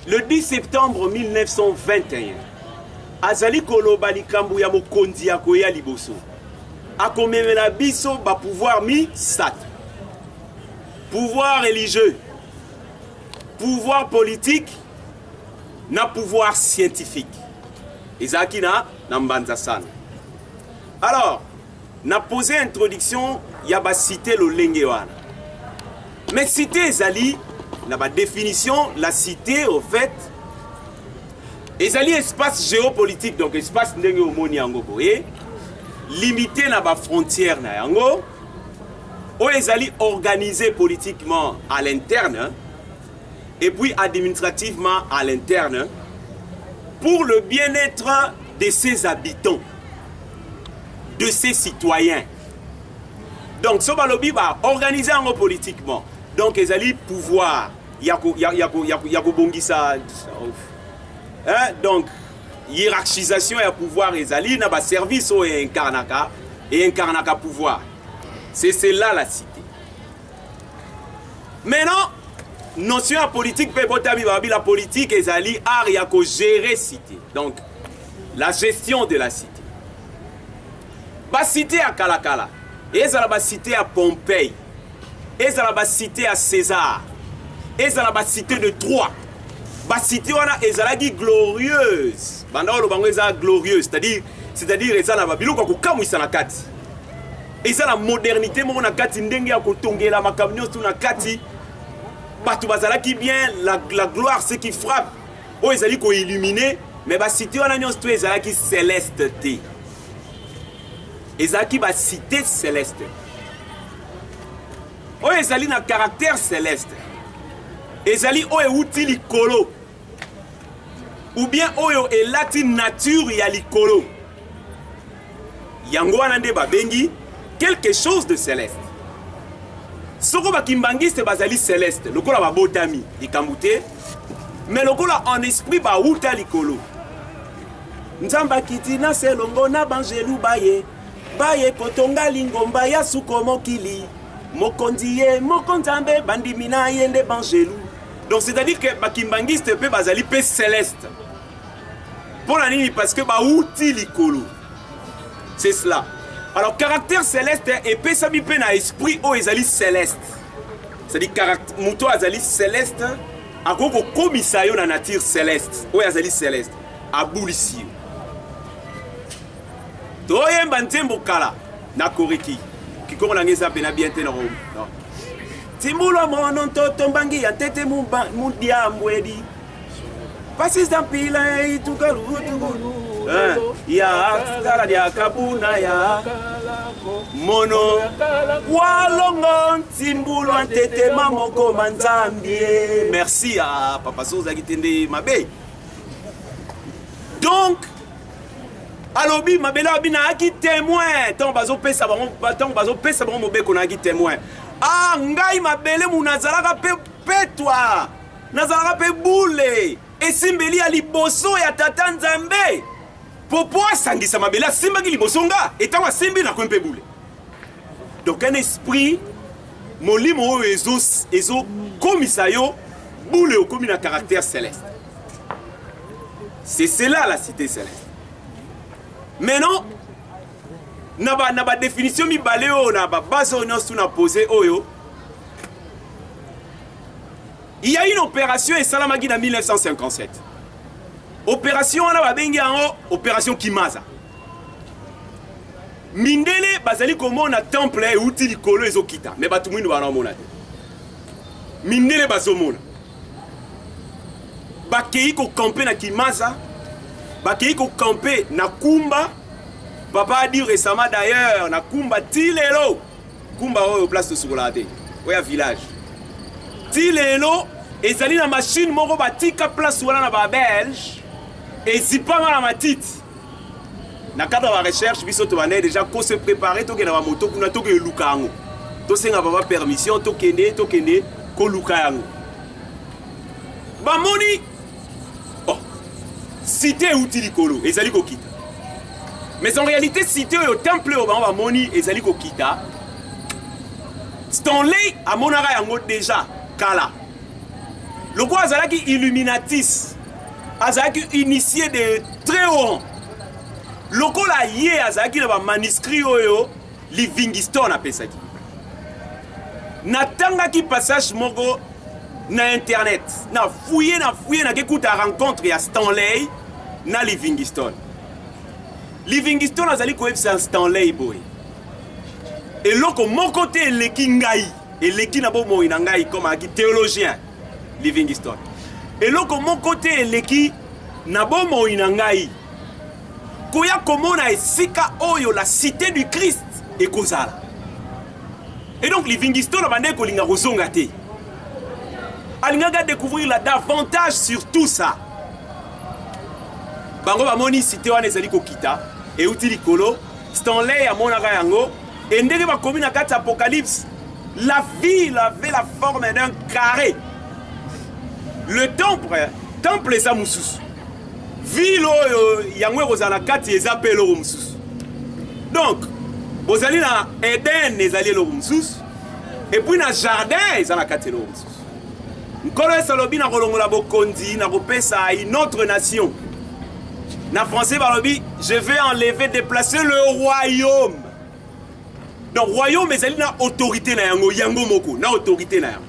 le 10 septembre 1921, Azali Koloba Likambu ya mokonzi ya koya liboso. Akomemela biso ba pouvoir mi sat. Pouvoir religieux, pouvoir politique, na pouvoir scientifique. Ezaki na Nambanza Sanda. Alors, na posé introduction, ya ba cité lo lengewana. Mais cité Ezali, la définition, la cité, au fait, Ezali espace géopolitique, donc espace ndenge omoni yango boye, limité na ba frontière na yango, o Ezali organisé politiquement à l'interne, et puis administrativement à l'interne, pour le bien-être de ses habitants, de ses citoyens. Donc, ce balobi va organiser politiquement. Donc, ils allaient pouvoir. Donc, hiérarchisation et pouvoir, ils allaient dans le service et incarnaka pouvoir. C'est cela la cité. Maintenant, notion politique, la politique, ils allaient gérer la cité. Donc, la gestion de la cité. La cité à Kalakala. Et la cité à Pompéi. Et la cité à César. Et la cité de Troie. La cité est glorieuse. Glorieuse. C'est-à-dire et la modernité, la gloire, ce qui frappe. Ils sont illuminés, mais la cité est céleste. Ils ont cité céleste. Ils ont un caractère céleste. Ils ont un outil licolo. Ou bien ils ont la nature et licolo. Yango anande babengi quelque chose de céleste. Soko bakimbangi c'est bazali céleste. Lokola babotami ikamute. Mais lokola en esprit ba uta licolo. Nzamba kitina selongo na banjelu baye. Baye kotonga lingomba ya suko mokili. Mokondiye, mokontambe, bandimina yende banjelu. Donc c'est-à-dire que bakimbangiste pe bazali pe céleste. Pour la nuit parce que ba outil likolo. C'est cela. Alors caractère céleste et pe sabi pe na esprit o ezali céleste. C'est-à-dire caractère muto azali céleste akoko komisa yo na nature céleste. O azali céleste. Abulisi. Toyemba ntembo kala na koriki. Kiko na ngeza pena bien te na ro. Timbulo mono toto mbangi ya tete mundia mwedi. Pasis dampila itukalu. Ya kala dia kabuna ya mono walongo timbulo tete mamoko manzambie. Merci à Papa Soza qui tende mabe. Donc alobi mabela bina aki témoin tant bazo pesa bango mobeko na aki témoin. Ah ngai mabele munazalaka pe toi nazalaka pe boule esimbeli ya liboso ya tata nzambe popo asangisa mabele asimbaki liboso nga etango asimbi na kwempe boule. Donc un esprit molimo oyo ezo komisa yo boule okomi na caractère céleste. C'est cela la cité céleste. Maintenant, na ba définition mi baleo na ba base on a posé oyo. Il y a une opération et salamagi en 1957. Opération on a bengi en opération Kimaza. Mindele bazali komo na temple e uti likolo ezokita mais batu mwindu bana mona. Mindele bazomona. Bakei ko camper na Kimaza. Bakei ko camper na Kumba. Papa a dit récemment d'ailleurs na Kumba Tilelo. Kumba au place de Sokolade. Oya village. Tilelo ezali na machine moko batika place wana na ba belge. Ezipa na matiti. Na cadre de recherche biso to bana déjà ko se préparer to kena ba moto kuna to ke lukango. To senga baba permission to kende ko lukango. Ba moni cité utili kolo ezali ko kita. Mais en réalité cité au temple au ba moni ezali ko kita. Stanley a monara yango déjà kala. Le quoi azalaki illuminatis. Azalaki initié de très haut. Le quoi la yé azalaki na ba manuscrit oyo Livingstone apesaki. Natanga ki passage moko na internet. Na fouillé na kekuta rencontre ya Stanley na Livingstone. Livingstone azali ko ebisa Stanley boy. Et loko mon côté eleki ngai, eleki na bomo ina ngai comme aki théologien Livingstone. Et loko mon côté eleki na bomo ina ngai. Koya komona esika oyo la cité du Christ et kozala. Et donc Livingstone abande ko linga kozonga te. Alinga découvrir là davantage sur tout ça. bango bamoni cité wana ezali kokita euti likolo Stanley amonaka yango et ndenge bakomi na kati Apocalypse la ville avait la forme d'un carré. Le temple eza mususu ville oyo yango ekozala kati eza mpe eloko mosusu. Donc bozali na Eden ezali eloko mosusu et puis na jardin eza na kati eloko mosusu. Nkolo esalobi na kolongola bokonzi na kopesa une autre nation. Na français balobi je vais enlever déplacer le royaume. Donc royaume ezali na autorité na yango moko na autorité na yango.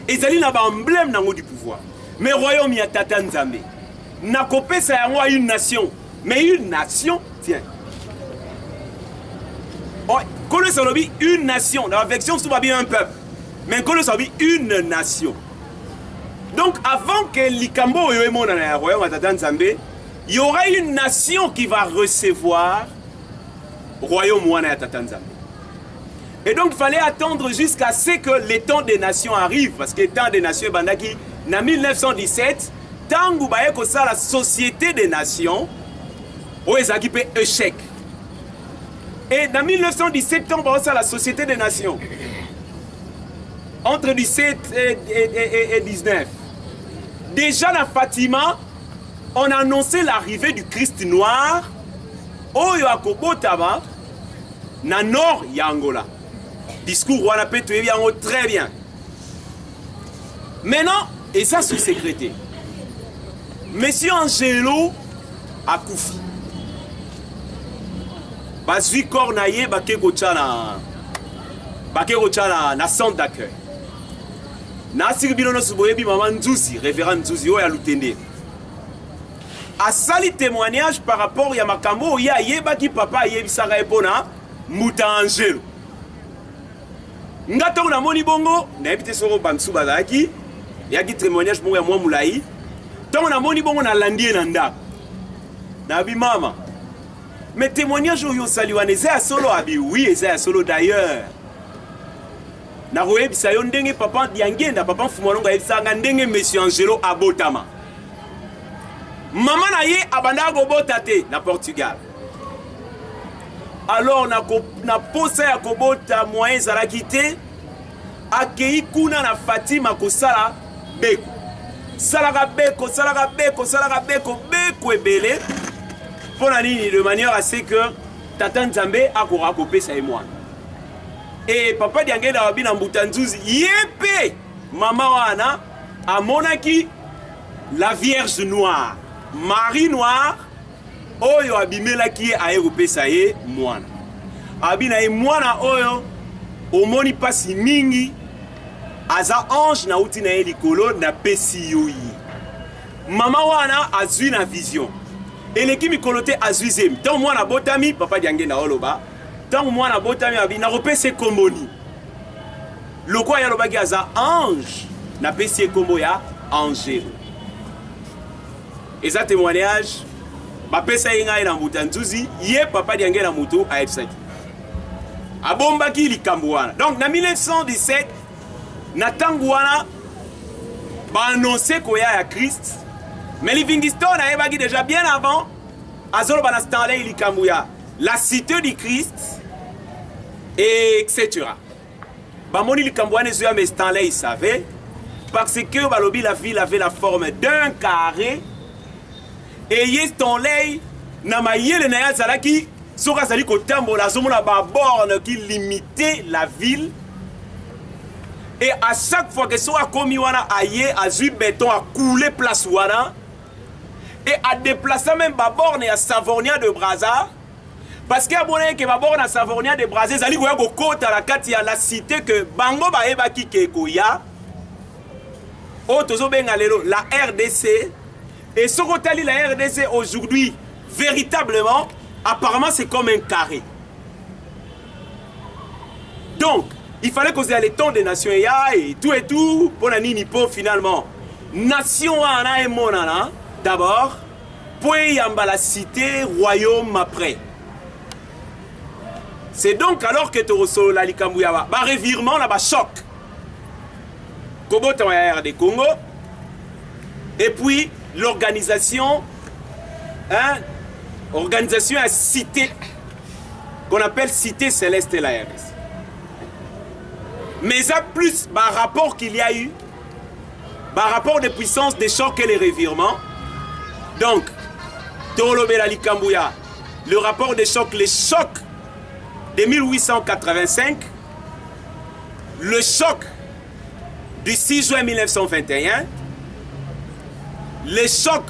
Ezali na ba emblème nango du pouvoir. Mais royaume ya Tata Nzambe. Na kopesa yango à une nation. Mais une nation, tiens. Oh, Kolo salobi une nation. Dans la version c'est pas bien un peuple. Mais Kolo salobi une nation. Donc avant que likambo yo emona na royaume ya Tata Nzambe, il y aura une nation qui va recevoir royaume wana ya Tata Nzambe. Et donc il fallait attendre jusqu'à ce que les temps des nations arrivent. Parce que les temps des nations, bandaki, en 1917, tangu baye ko ça la société des nations, où ils occupent échec. Et en 1917, tangu baye ça la société des nations, entre 17 et 19, déjà dans Fatima, on a annoncé l'arrivée du Christ noir, au Yakobotama, na nord Yangola. Discours wana pe tuyebi yango très bien. Maintenant, et ça sous sécrété. Monsieur Angelo a koufi. Bazui kornaye bakeko tchala na centre d'accueil. Na siribino no suboyebi maman Nzuzi, révérend Nzuzi o ya Lutende. A sali témoignage par rapport à makambo ya yebaki papa yebisaka epona Muta Angelo. Nga tongo na moni bongo na ebite soro bamsu bazaki yaki témoignage mo ya mwa mulai tongo na moni bongo na landie na ndako na bi mama mais témoignage oyo saliwa neza solo abi oui eza solo d'ailleurs na royebisa yo ndenge papa diangenda papa fumalonga ebisanga ndenge monsieur Angelo abotama mama na ye abanda go botate na Portugal. Alors na posa ya kobota moyen zala quitté akei kuna na Fatima ko sala beko salaka beko ebele pona nini de manière à ce que Tata Nzambe akora kopesa et moi et papa diangenda wabina mbuta Nzuzi yepe mama wana amonaki la Vierge noire Marie noire oyo abimelaki aye kopesa ye mwana abina ye mwana oyo omoni pasi mingi aza ange na uti na ye likolo na pesi yoyi mama wana azwi na vision eleki mikolo te azwi zemi ntango mwana botami papa diangenda oloba ntango mwana botami abina kopesa ekomboni lokwa ya lobaki aza ange na pesi ekombo ya Angelo. Eza témoignage bapesa yenga na Mbuta Nzuzi ye papa diangela mutu a ebsaki abombaki likambo wana. Donc na 1917 na tangu wana ba annoncer koya ya Christ mais Livingstone a ebaki déjà bien avant azolo bana Stanley likambo ya la cité du Christ et etc. Bamoni likambo wana ezoya mais Stanley il savait parce que balobi la ville avait la forme d'un carré. Et Stanley na mayele na yazalaki soka zali kotambola zomona ba borne qui limitait la ville et à chaque fois que soka komi wana aye azui béton a couler place wana et a déplacer même ba borne ya Savornia de Brazza parce que abonné que ba borne à Savornia de Brazza zali koya ko kota la kati ya la cité que bango ba ebaki ke koya o tozo benga lelo la RDC. Et ce qu'on t'a dit la RDC aujourd'hui, véritablement, apparemment c'est comme un carré. Donc, il fallait qu'on ait les temps des nations et tout, pour la Ninipo finalement. Nation ana et monana, d'abord, puis yamba la cité, royaume après. C'est donc alors que tu reçois la Likambouya, bah revirement là-bas, choc. Kobo t'as RD Congo, et puis l'organisation organisation à cité, qu'on appelle Cité Céleste et la RDC. Mais ça plus par rapport qu'il y a eu, par rapport des puissances, des chocs et les revirements. Donc, Tolo Belali Kambouya, le rapport des chocs, les chocs de 1885, le choc du 6 juin 1921, le choc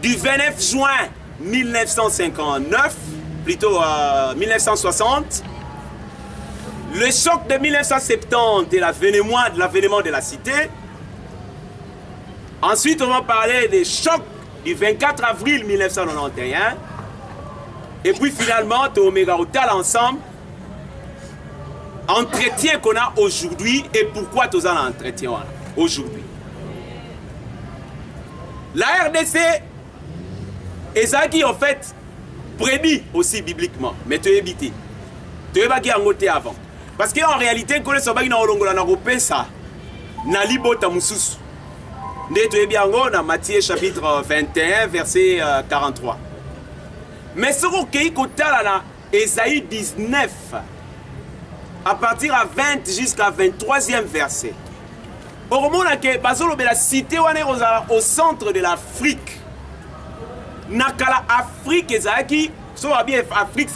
du 29 juin 1959, plutôt 1960, le choc de 1970 et l'avènement de la cité. Ensuite, on va parler des chocs du 24 avril 1991. Et puis finalement, Omega Hotel ensemble, entretien qu'on a aujourd'hui et pourquoi tu as l'entretien aujourd'hui. La RDC est ça qui en fait prédit aussi bibliquement, mais tu es évité. Tu es bagui en côté avant. Parce qu'en réalité, quand on est en ça, na libota mususu. Tu es bien dans Matthieu chapitre 21, verset 43. Mais ce qui est dans Ésaïe 19, à partir à 20 jusqu'à 23e verset. Au moment où la cité au centre de l'Afrique, nakala Afrique ezaki, soit bien Afrique,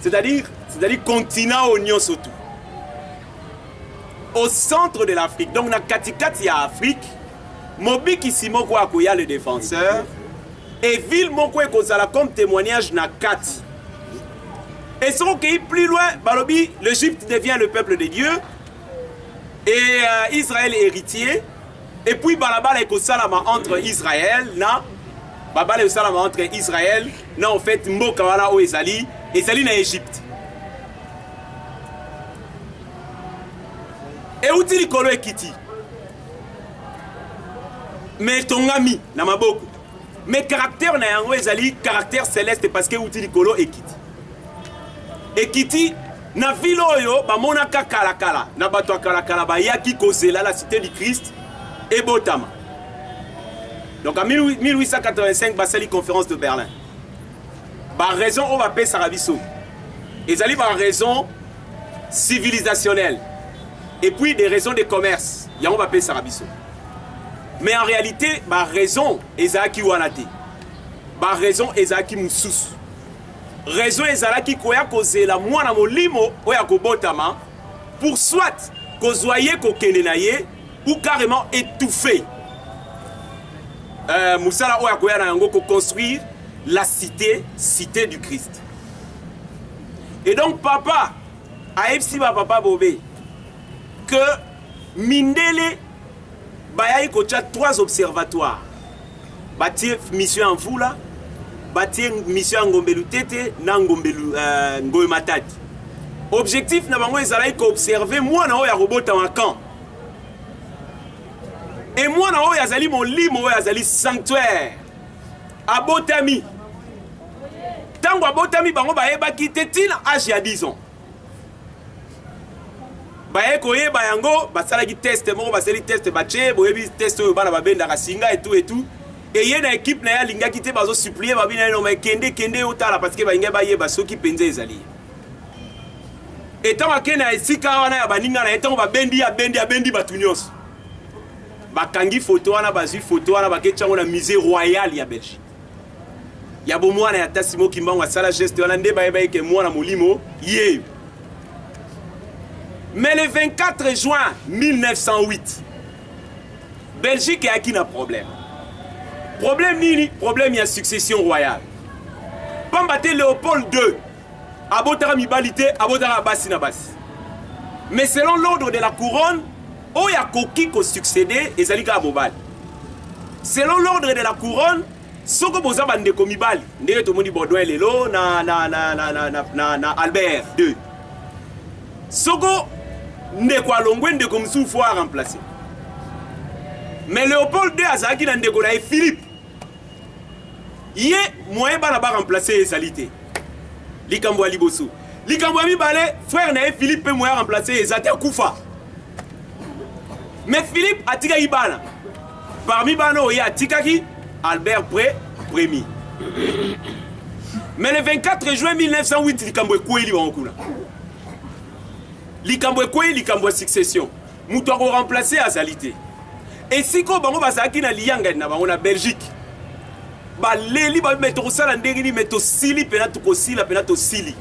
c'est-à-dire continent oignon surtout. Au centre de l'Afrique, donc na katikati ya Afrique, mobiki simoko akoya le défenseur, et ville moko ekozala comme témoignage na kati. Et ce qui est plus loin, balobi, l'Égypte devient le peuple de Dieu et Israël est héritier. Et puis balabala ekosalama entre Israël na babala ekosalama entre Israël na en fait mboka wana o ezali na Égypte. Et outi likolo ekiti. Mais tongami na maboko. Mais caractère na yango ezali caractère céleste parce que outi likolo ekiti. Ekiti na ville oyo bamonaka kalakala na bato kalakala bayaki kozela la cité du Christ et botama. Donc en 1885 basali conférence de Berlin. Par raison on va payer Sarabiso. Ezali par raison civilisationnelle et puis des raisons de commerce. Ya on va payer Sarabiso. Mais en réalité par raison ezaki wanate. Par raison ezaki mususu. Raison ezalaki koya kozela mwana molimo oya kobotama pour soit kozwaye kokende na ye ou carrément étouffer musala oya koya na yango ko construire la cité du Christ. Et donc papa a epsi ba papa bobé que mindele bayayi kocha 3 observatoires batie mission en Vula, bâtir mission Ngombelu Tete na Ngombelu Ngoy Matadi. Objectif na bango ezalaki ko observer moi na oya robota en camp. Et moi na oya azali mon limo oya azali sanctuaire. Abotami. Tango abotami bango bayeba kiteti na âge ya 10 ans. Baye koyeba yango basalaki test moko basali test bache boyebi test oyo bana babenda kasinga et tout. Et il y a une équipe qui a bazo supplier kende otala parce que bainga baye basoki penze ezali. Et tant que na esika wana ya baninga na etango bendi batunyos. Bakangi photo wana bazu photo wana baketchango na musée royal ya Belgique. Ya bo mwana ya tasimo kimbango sala geste wana nde baye ke mwana molimo ye. Mais le 24 juin 1908 Belgique a qui na problème. Problème nini? Problème, il y a succession royale. Pambate Léopold II, abotara mibalité, abotara basi na basi. Mais selon l'ordre de la couronne, il y a koki ko succéder et zalika abobal. Selon l'ordre de la couronne, soko boza bande ko mibali, ndenge to moni Baudouin lelo na Albert II. Soko ndeko alongwe ndeko msufu a remplacer. Mais Léopold II azaki na ndeko na Philippe. Yé moyen bana ba remplacer ezalité. Likambo liboso. Likambo mibale frère na Philippe pe moyen remplacer ezate kufa. Mais Philippe atika ibana. Parmi bano ya atikaki Albert Ier. Mais le 24 juin 1908, likambo ekweli bangokuna. Likambo ekweli, likambo succession. Mutu ako remplacer azalité. Et si ko bango bazaki na liyanga na bango na Belgique. Ba leli ba meto sala ndenge ni meto sili pena to kosila pena to sili.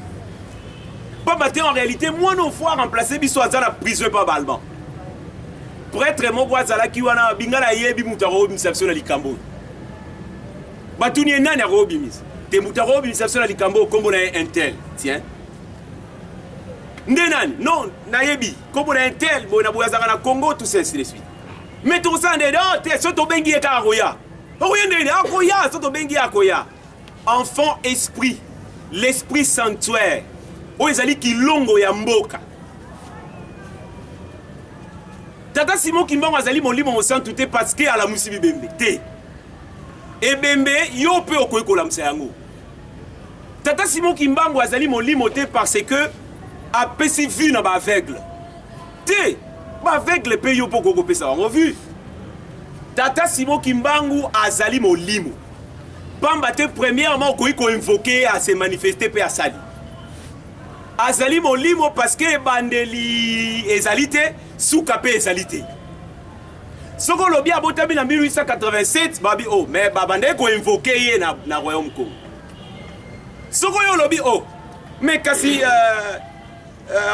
Pas matin en réalité moi non fois remplacer biso azala prison par Allemand. Prêtre mo boazala ki wana bingala yebi mutu ako misapso na likambo. Batuni nani ako bimis. Te mutaro bimisapso na likambo kombo na un tel. Tiens. Ndenani, non, nayebi, kombo na un tel, bo na boyazaka na Congo, tout ça, ainsi de suite. Mais tout ça, soto bengi eka akoya. Oye ndene, akoya, soto bengi akoya. Enfant esprit, l'esprit sanctuaire. Oye zali kilongo ya mboka. Tata Simon Kimbangu azali molimo mosantu te parce que ala musibi bembe te. Et bembe yo pe okoyi kolamsa yango. Tata Simon Kimbangu azali molimo te parce que a pesi vu na ba aveugle. Te ba aveugle pe yo poko ko pesa wango vu. Tata Simon Kimbangu azali molimo. Pamba te premièrement okoyi ko invoquer à se manifester pe asali. Azali molimo parce que bandeli ezalité souka pe ezalité. Soko lobi abotami na 1887 babi oh mais babande ko invoquer ye na royaume ko. Soko yo lobi oh mais kasi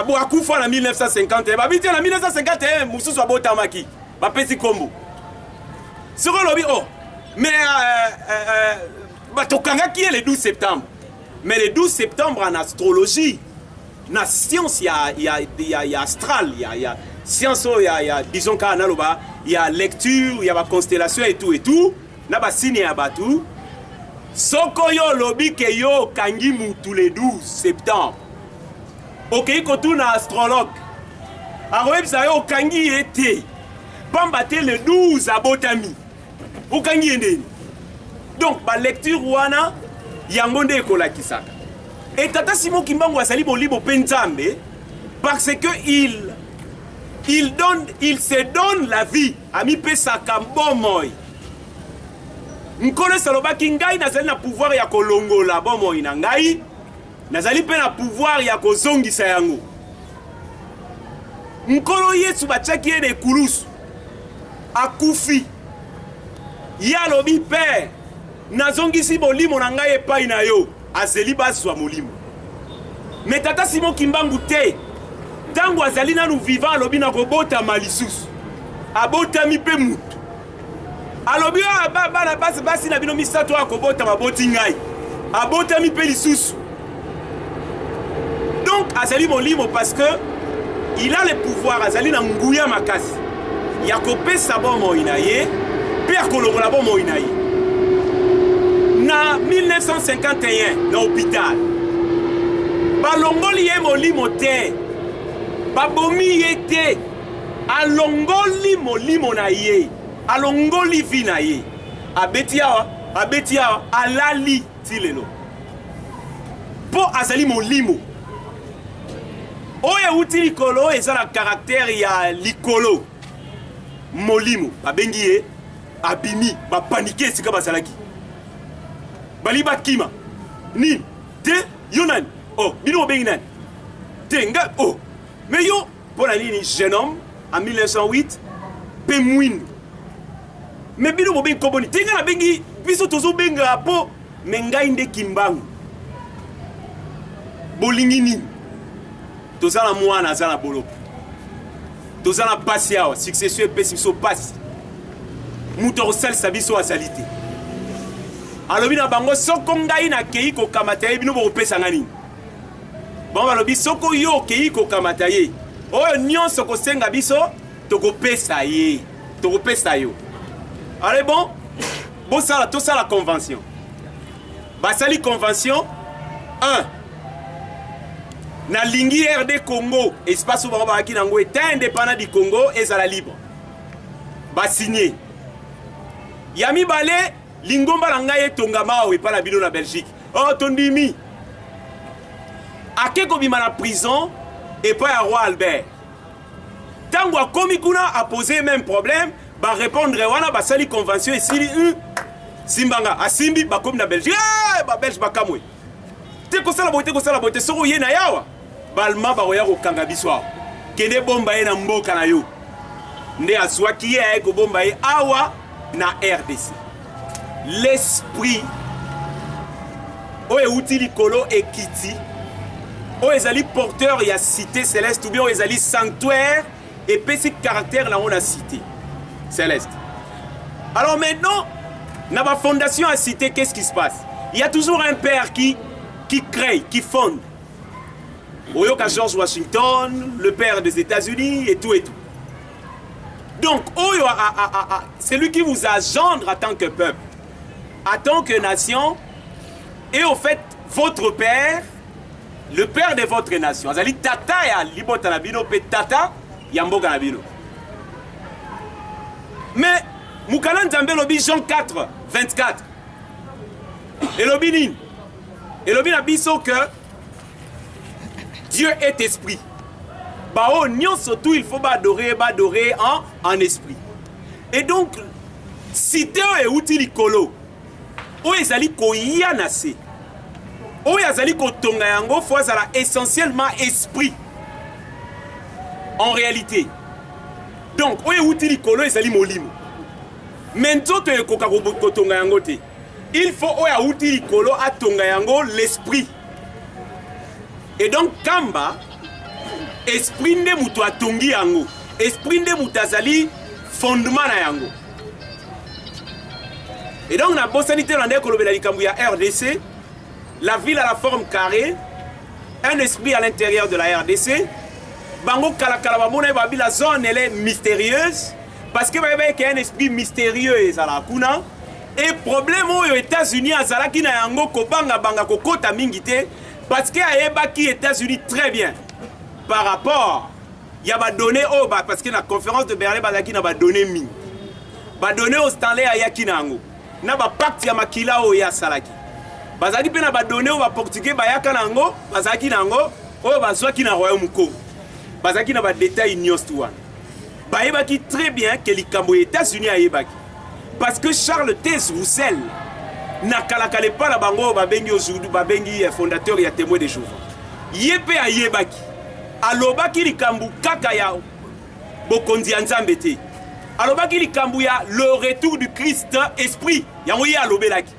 bo akufa na 1951 babi te na 1951 mususu abotamaki ba pesi kombo. Soko lobi oh mais batokanga qui est le 12 septembre. Mais le 12 septembre en astrologie na science il y a astral il y a science il y a disons ka naloba il y a lecture il y a constellation et tout na ba signe ya batu soko yo lobi ke yo kangi mutu le 12 septembre OK ko tu na astrologue aroyebisa yo kangi ete pamba te le 12 abotami o kangi ndeni donc ba lecture wana yango nde ekola kisaka. Et Tata Simon Kimbangu azali bolimo penzambe parce que il se donne la vie ami pesa kambomoy. Nkolo salobaki ngai nazali na pouvoir ya kolongola bomoy na ngai nazali pe na pouvoir ya kozongisa yango. Nkolo Yesu bachaki ye de kulusu akufi ya lobi père nazongisi bolimo na ngai epai na yo azeli bazwa molimo. Mais Tata Simon Kimbangu te tango azali nanu vivant alobi na kobota malisusu abotami pe mutu alobi bana basi na bino misato akobota maboti ngai abotami pe lisusu. Donc azali molimo parce que il a le pouvoir azali na nguya makasi ya kopesa bomoi na ye pe akolongola bomoi na ye. Na 1951 na hôpital balongoli ye molimo te babomi ye te alongoli molimo na ye alongoli vi na ye abeti awa alali ti lelo po azali molimo oyo euti likolo eza na caractère ya likolo molimo babengi ye abimi bapanike esika bazalaki baliba kima ni te yo nani oh bino obengi nani te nga oh mais yo pour la nini jeune homme en 1908 pe mwindu mais bino obengi koboni te nga na bengi biso tozo benga po me ngai nde Kimbangu bolingi nini tozala mwana azala boloko tozala pasi awa succession epesi biso pasi mutu akosalisa biso azali te alobi na bango soko ngai nakei kokamata ye bino bokopesa nga nini bango balobi soko yo okei kokamata ye oyo nyonso kosenga biso tokopesa ye tokopesa yo. Ale bon tosala convention basali convention 1 na lingi RD Congo espace où bango bakaki nango état indépendant du Congo ezala libre basigné ya mibale lingomba na ngai etongama oyo epa na bino na Belgique oh tondimi ake kobima na prison epa ya roi Albert tango akomi kuna a posé même problème ba répondre wana basali convention esili simbanga asimbi bakomi na Belgique ba Belge bakamwe te ko sala bote soko ye na yawa balma ba roya ko kanga biso kende bomba ye na mboka na yo nde azwaki ye ko bomba ye awa na RDC l'esprit oyo euti likolo ekiti oyo ezali porteur ya cité céleste ou bien oyo ezali sanctuaire epesi caractère na la cité céleste. Alors maintenant dans la fondation à cité, qu'est-ce qui se passe? Il y a toujours un père qui crée, qui fonde. Oyoka George Washington, le père des États-Unis et tout et tout. Donc, c'est lui qui vous a gendre en tant que peuple, en tant que nation, et au fait, votre père, le père de votre nation. Azali tata ya libota na bino pe tata ya mboka na bino. Mais Moukala Nzambe lobi Jean 4, 24. Et lobi nin. Et lobi na biso que Dieu est esprit. Bao nyon surtout il faut adorer en esprit. Et donc cité e outi likolo. O ezali ko yanase. O ezali ko tonga yango fo ezala essentiellement esprit. En réalité. Donc o outi likolo ezali molimo. Menzoto e koka ko tonga yango te. Il faut o outi likolo a tonga yango l'esprit. Et donc kamba esprit nde mutu atongi yango. Esprit nde mutu azali fondement na yango. Et donc la bossanité landais kolobela likambu ya RDC, la ville à la forme carrée, un esprit à l'intérieur de la RDC. Bango kalakala bamona babi la zone elle est mystérieuse parce que il y a un esprit mystérieux ezala kuna et problème aux États-Unis azalaki na yango ko banga ko kota mingi te parce que ayeba ki États-Unis très bien par rapport il y a ba donné au parce que la conférence de Berlin bazaki na ba donné mingi ba donné au Stanley ayaki na yango na ba pacte ya makila o ya salaki bazaki pe na ba donné au ba portugais bayaka nango bazaki nango o bazwaki na royaume ko bazaki na ba détail nyostua bayebaki très bien que likambo États-Unis ayebaki parce que Charles Taze Russell na kalakale pa la bango babengi aujourd'hui babengi fondateur ya témoin de Jéhovah yepe ayebaki alobaki likambu kaka ya bokondi ya Nzambe te alobaki likambu ya le retour du Christ esprit yango ye alobelaki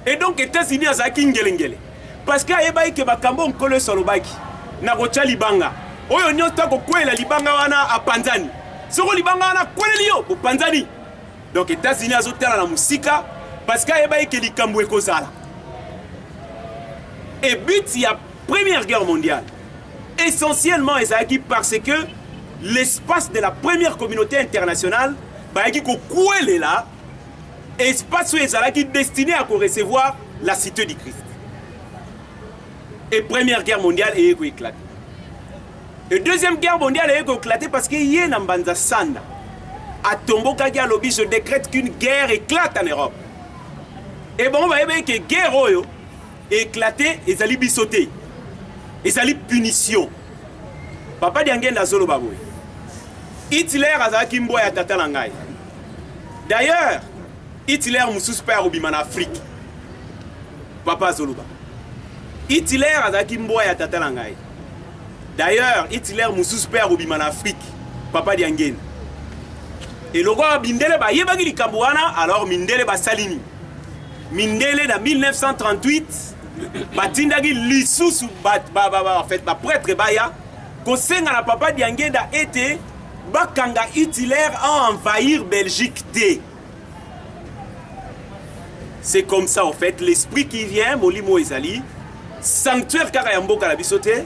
et donc États-Unis azaki ngelengele parce que ayebaki ke bakambo nkolo solobaki na kocha libanga oyo nyota ko kwela libanga wana apanzani soko libanga wana kwela liyo ko panzani donc États-Unis azotala na musika parce que ayeba ke likambo ekozala et but ya première guerre mondiale essentiellement ezaki parce que l'espace de la première communauté internationale bayaki ko kwelela espace où ezalaki destiné à recevoir la cité du Christ et première guerre mondiale est éclaté. Et deuxième guerre mondiale est éclatée parce qu'il y a une Mbanza Sanda. À Tombo Kagi lobby, je décrète qu'une guerre éclate en Europe. Et bon, on va voir que la guerre est éclatée et ça a sauté. Et ça a punition. Papa Diangen na Zolo Baboui. Hitler a Kimbo et Tata Langai. D'ailleurs, Hitler moussous père au Biman Afrique. Papa Zoloba. Hitler a Kimbo et Tata Langai. D'ailleurs, Hitler moussous père au Biman Afrique, papa Diangen. Et le roi Mindele ba yebagi likambouana, alors Mindele ba salini. Mindele dans 1938, batindagi lisous en fait ba prêtre baya, kosenga na papa Diangen da été bakanga Hitler a envahir Belgique té. C'est comme ça en fait l'esprit qui vient molimo ezali sanctuaire kaka ya mboka la bisote.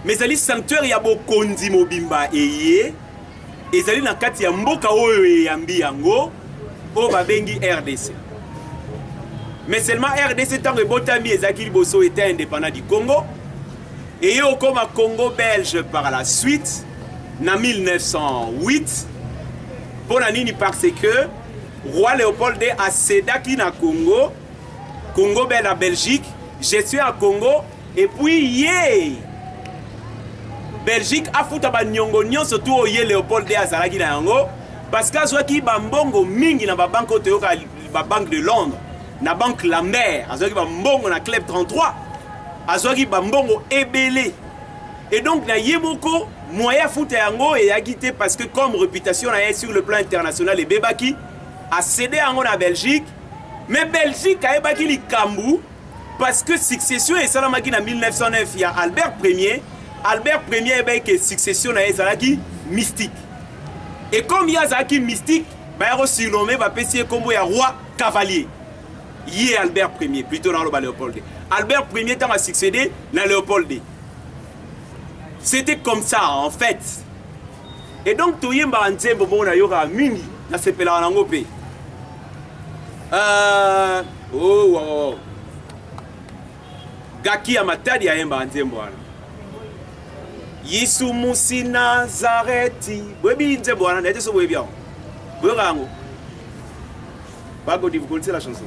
Mais ali sanctuaire ya bokondi mobimba eye ezali na kati ya mboka oyo eyambi yango o babengi RDC. Mais seulement RDC tant que botami ezaki liboso était indépendant du Congo et au comme Congo belge par la suite na 1908 pour la nini parce que roi Léopold II a cédaki na Congo belge la Belgique je suis à Congo et puis Belgique a foutu ba nyongo nyonso tout oye Léopold II azalaki na yango parce que azwaki bambongo mingi na ba banko toyoka la Banque de Londres, la Banque Lambert, azwaki ba mbongo na Club 33, azwaki ba mbongo ebele. Et donc na yemoko moyen foot yango et a quitté parce que comme réputation na sur le plan international et bebaki a cédé en Belgique, mais Belgique a ebaki li kambu parce que succession et salamaki en 1909 il y a Albert Ier ebaki que succession na ezalaki mystique. Et comme il y a zaki mystique, ba yaro surnommé ba pesi kombo ya roi cavalier. Yé Albert Ier plutôt dans le Léopold. Albert Ier tant a succédé dans Léopold. C'était comme ça en fait. Et donc tout yemba nzembo bona yoka mingi na sepela nango pe. Gaki ya matadi ya yemba nzembo wana. Yesu musi Nazareti. Bwebi nzembo wana ndete so bwebi yango. Bwerango. Pas go difficulté la chanson.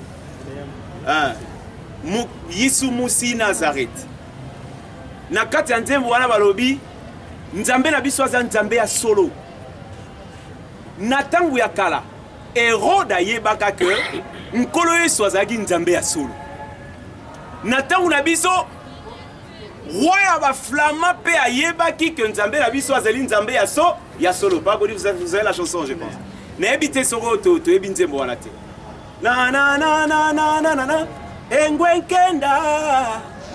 Yesu musi Nazareti. Na kati ya nzembo wana balobi nzambe na biso aza nzambe ya solo. Na tangu ya kala Herode ayebaka ke nkolo Yesu azalaki nzambe ya solo. Na tangu na biso roi ya ba flama pe ayebaki ke nzambe na biso azali nzambe ya solo. Pas vous avez la chanson je pense. Na ebite soko to ebi nzembo wana te. Na na na na na na na engwenkenda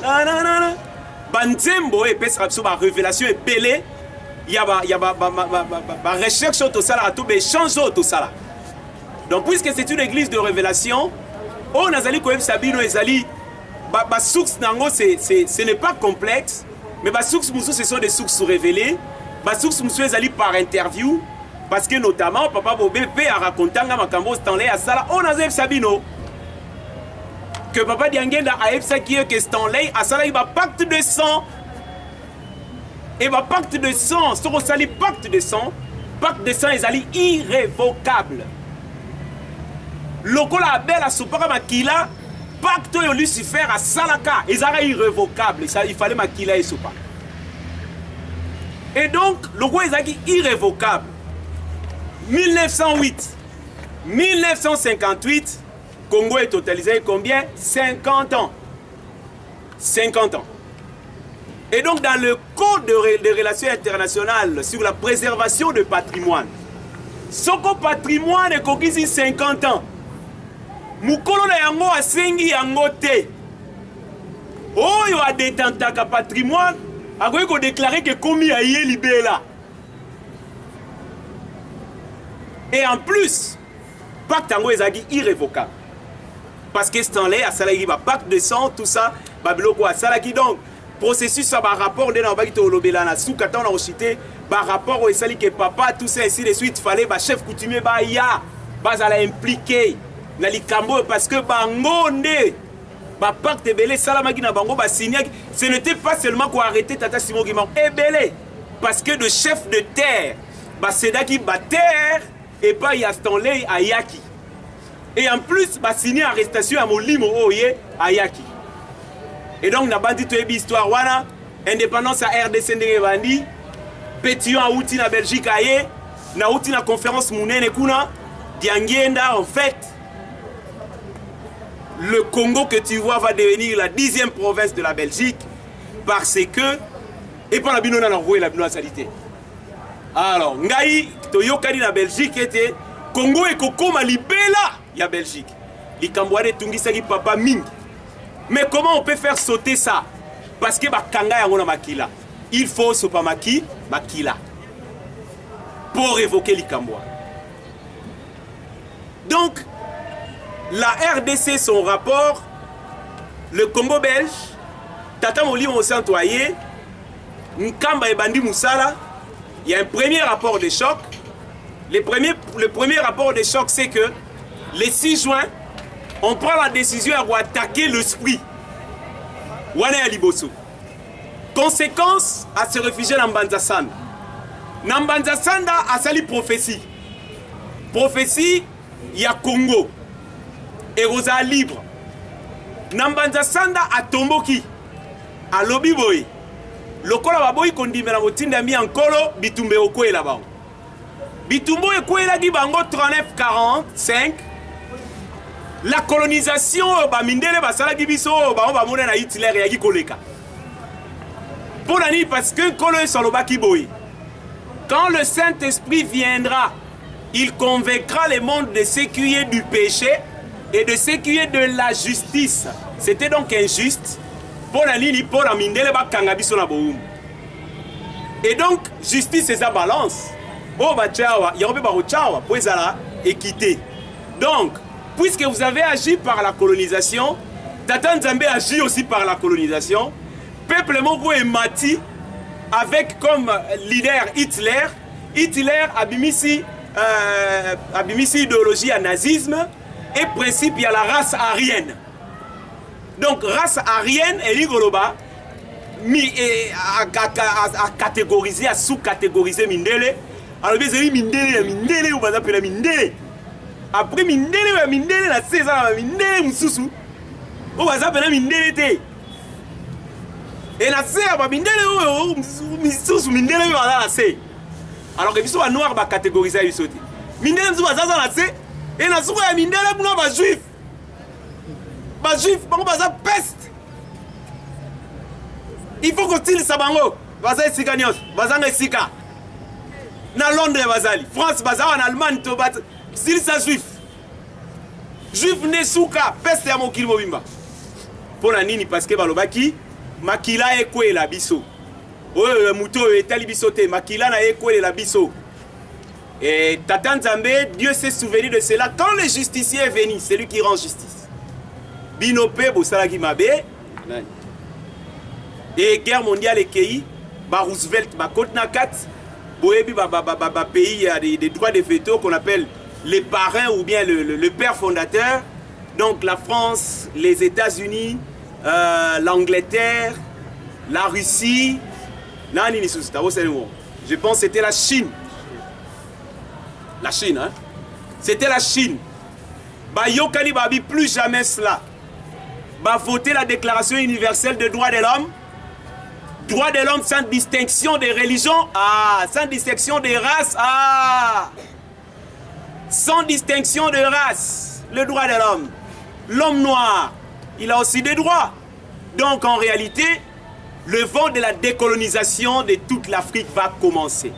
na na na na banzembo et pesa sur ma révélation est belé il y a recherche auto sala tout be change auto sala. Donc puisque c'est une église de révélation on azali ko sabino ezali ba source nango ce n'est pas complexe mais ba source musu ce sont des sources révélées ba source musu ezali par interview parce que notamment papa Bobé a raconté nga makambo Stanley à sala on azali sabino que papa Diangenda a epsaki que Stanley a sala iba pacte de sang et ba pacte de sang sur sali pacte de sang ezali irrévocable lokola abel a sopaka makila pacte yo Lucifer a salaka ezara irrévocable ça il fallait makila et sopa et donc loko ezaki irrévocable 1958 Congo est totalisé combien? 50 ans. 50 ans. Et donc dans le code de relations internationales sur la préservation de patrimoine, soko patrimoine est coquisi 50 ans. Mukolo na yango asengi yango te. Oyo a détentaka patrimoine, a ko déclarer que komi a yé libéla. Et en plus, pacte yango ezaki irrévocable. Parce que Stanley a salagi ba pacte de sang tout ça babiloko a salaki donc processus ça ba rapport de na ba kito lobela na soukata na ochité ba rapport au sali que papa tout ça ainsi de suite fallait ba chef coutumier ba ya ba za la impliqué na likambo parce que bangonde ba pacte belé salamaki na bango ba signé ce n'était pas seulement pour arrêter Tata Simon Guimard belé parce que de chef de terre ba sedaki ba terre et pas ya Stanley ayaki. Et en plus, bah signé arrestation à Molimo Oye Ayaki. Et donc, n'a pas dit toute histoire wana indépendance à RDC Ndebandi, pétion à outil na Belgique aye, na outil na conférence Mounene Kuna, Diangenda en fait. Le Congo que tu vois va devenir la 10e province de la Belgique parce que et pas la binona na roué la binona salité. Alors, ngai toyokani na Belgique était Congo et Kokoma libela. Il y a Belgique. Les Cambouanais tungisaki papa mingi. Mais comment on peut faire sauter ça? Parce que bakanga yango makila. Il faut sopa makila. Pour évoquer les Cambouanais. Donc, la RDC, son rapport, le Congo belge, Tata Moli au Santoyer, Nkamba et Bandi Moussala, il y a un premier rapport de choc. Le premier rapport de choc, c'est que le 6 juin, on prend la décision d'attaquer l'esprit. Wane ya liboso. Conséquence à se réfugier dans Mbanza-Sanda. Dans Mbanza-Sanda, a sali prophétie. Prophétie, il y a Congo. Et Rosa libre. Dans Mbanza-Sanda, a Tomboki. A Lobiboy. Lokola baboy kondime na motinda mi ankolo bitumbe okwe là-bas. Bitumbo ekwe la bango 39-45. La colonisation, Mindele basala gibiso, ba mona na Hitler yaki koleka. Pour la nuit, parce que quand le Saint-Esprit viendra, il convaincra le monde de ce qui est du péché et de ce qui est de la justice. C'était donc injuste. Pour la nuit, pour la Mindele bakangabiso na boum. Et donc, justice c'est sa balance. Oh bah tchawa, yarobe ba tchawa, pour ezala équité. Donc, puisque vous avez agi par la colonisation, Tata Nzambe agit aussi par la colonisation. Peuple Moko est mati avec comme leader Hitler. Hitler abimisi idéologie à nazisme et principe il y a la race aryenne. Donc race aryenne et ligoloba à catégoriser, à sous-catégoriser Mindele. Alors bien c'est Mindele ou pas appeler Mindele. Après Mindele la 16 ans Mindele mususu. Ou pas appeler Mindele. Et la sœur va Mindele mususu Mindele va la sœur. Alors que biso va noir va catégoriser les sauter. Mindele mususu va ça la sœur et la sœur va Mindele pour va juif. Ba juif, ba ça peste. Il faut que style sabango, va sika nyos, va zanga sika. Na Londres bazali, France bazali, en Allemagne to bat style sa juif. Juif ne souka peste ya mokili mobimba. Pona nini parce que balobaki makila ekwe la biso. Oyo muto etali biso te, makila na ekwe la biso. Et Tata Nzambe, Dieu s'est souvenu de cela quand le justicier est venu, c'est lui qui rend justice. Binope bosalaki mabe. Et guerre mondiale et pays, Roosevelt, Kotnakat, Boebi, pays des droits de veto qu'on appelle les parrains ou bien le père fondateur. Donc la France, les États-Unis, l'Angleterre, la Russie, je pense que c'était la Chine. La Chine, hein? C'était la Chine. Yokani Babi, plus jamais cela. Voter la Déclaration universelle des droits de l'homme. Droits de l'homme sans distinction des religions, sans distinction des races, sans distinction de race, le droit de l'homme. L'homme noir, il a aussi des droits. Donc en réalité, le vent de la décolonisation de toute l'Afrique va commencer.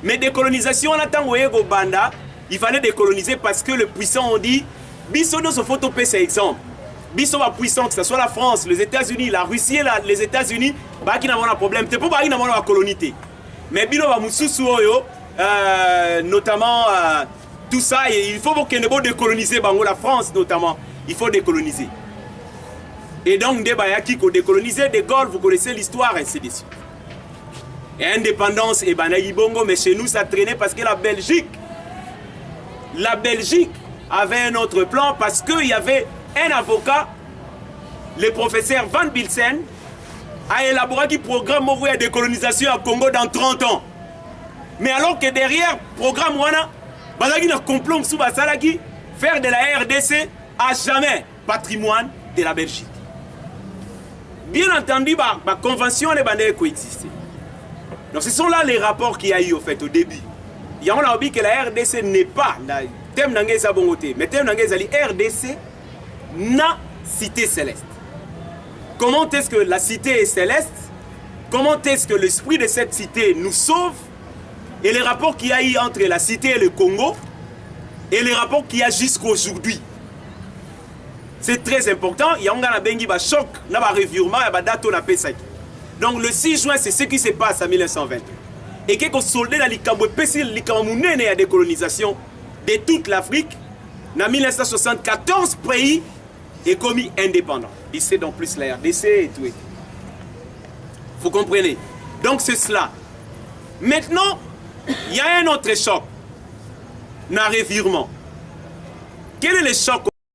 Mais décolonisation, on attend au Banda, il fallait décoloniser parce que le puissant, on dit, Bissono se faut topper ces exemples. Biso va puissant, que ce soit la France, les États-Unis, la Russie et les États-Unis, qui n'ont pas de problème. C'est pas qu'ils n'ont pas de colonité. Mais Bilo va moussousou, notamment tout ça, il faut qu'on ait décoloniser la France notamment. Il faut décoloniser. Et donc, des Bayaki qui ont décolonisé, des Gaules, vous connaissez l'histoire, ainsi de suite. Et indépendance, et Banaï Bongo, mais chez nous, ça traînait parce que la Belgique avait un autre plan parce qu'il y avait un avocat, le professeur Van Bilsen, a élaboré un programme de décolonisation au Congo dans 30 ans. Mais alors que derrière le programme, il y a un complot sous Basalaki, faire de la RDC à jamais patrimoine de la Belgique. Bien entendu, la convention les bandits coexister. Donc ce sont là les rapports qu'il y a eu au fait au début. Il y a dit que la RDC n'est pas la thème d'Angé Bongoté, mais thème d'Angé Zali RDC na cité céleste. Comment est-ce que la cité est céleste? Comment est-ce que l'esprit de cette cité nous sauve? Et les rapports qu'il y a eu entre la cité et le Congo, et les rapports qu'il y a jusqu'à aujourd'hui. C'est très important. Il y a un choc, un revirement, un date on a fait. Donc le 6 juin, c'est ce qui se passe en 1920. Et quelques soldats dans la décolonisation de toute l'Afrique, en 1974, pays est commis indépendant. Ici, donc plus la RDC et tout. Vous comprenez? Donc c'est cela. Maintenant, il y a un autre choc. Un revirement. Quel est le choc?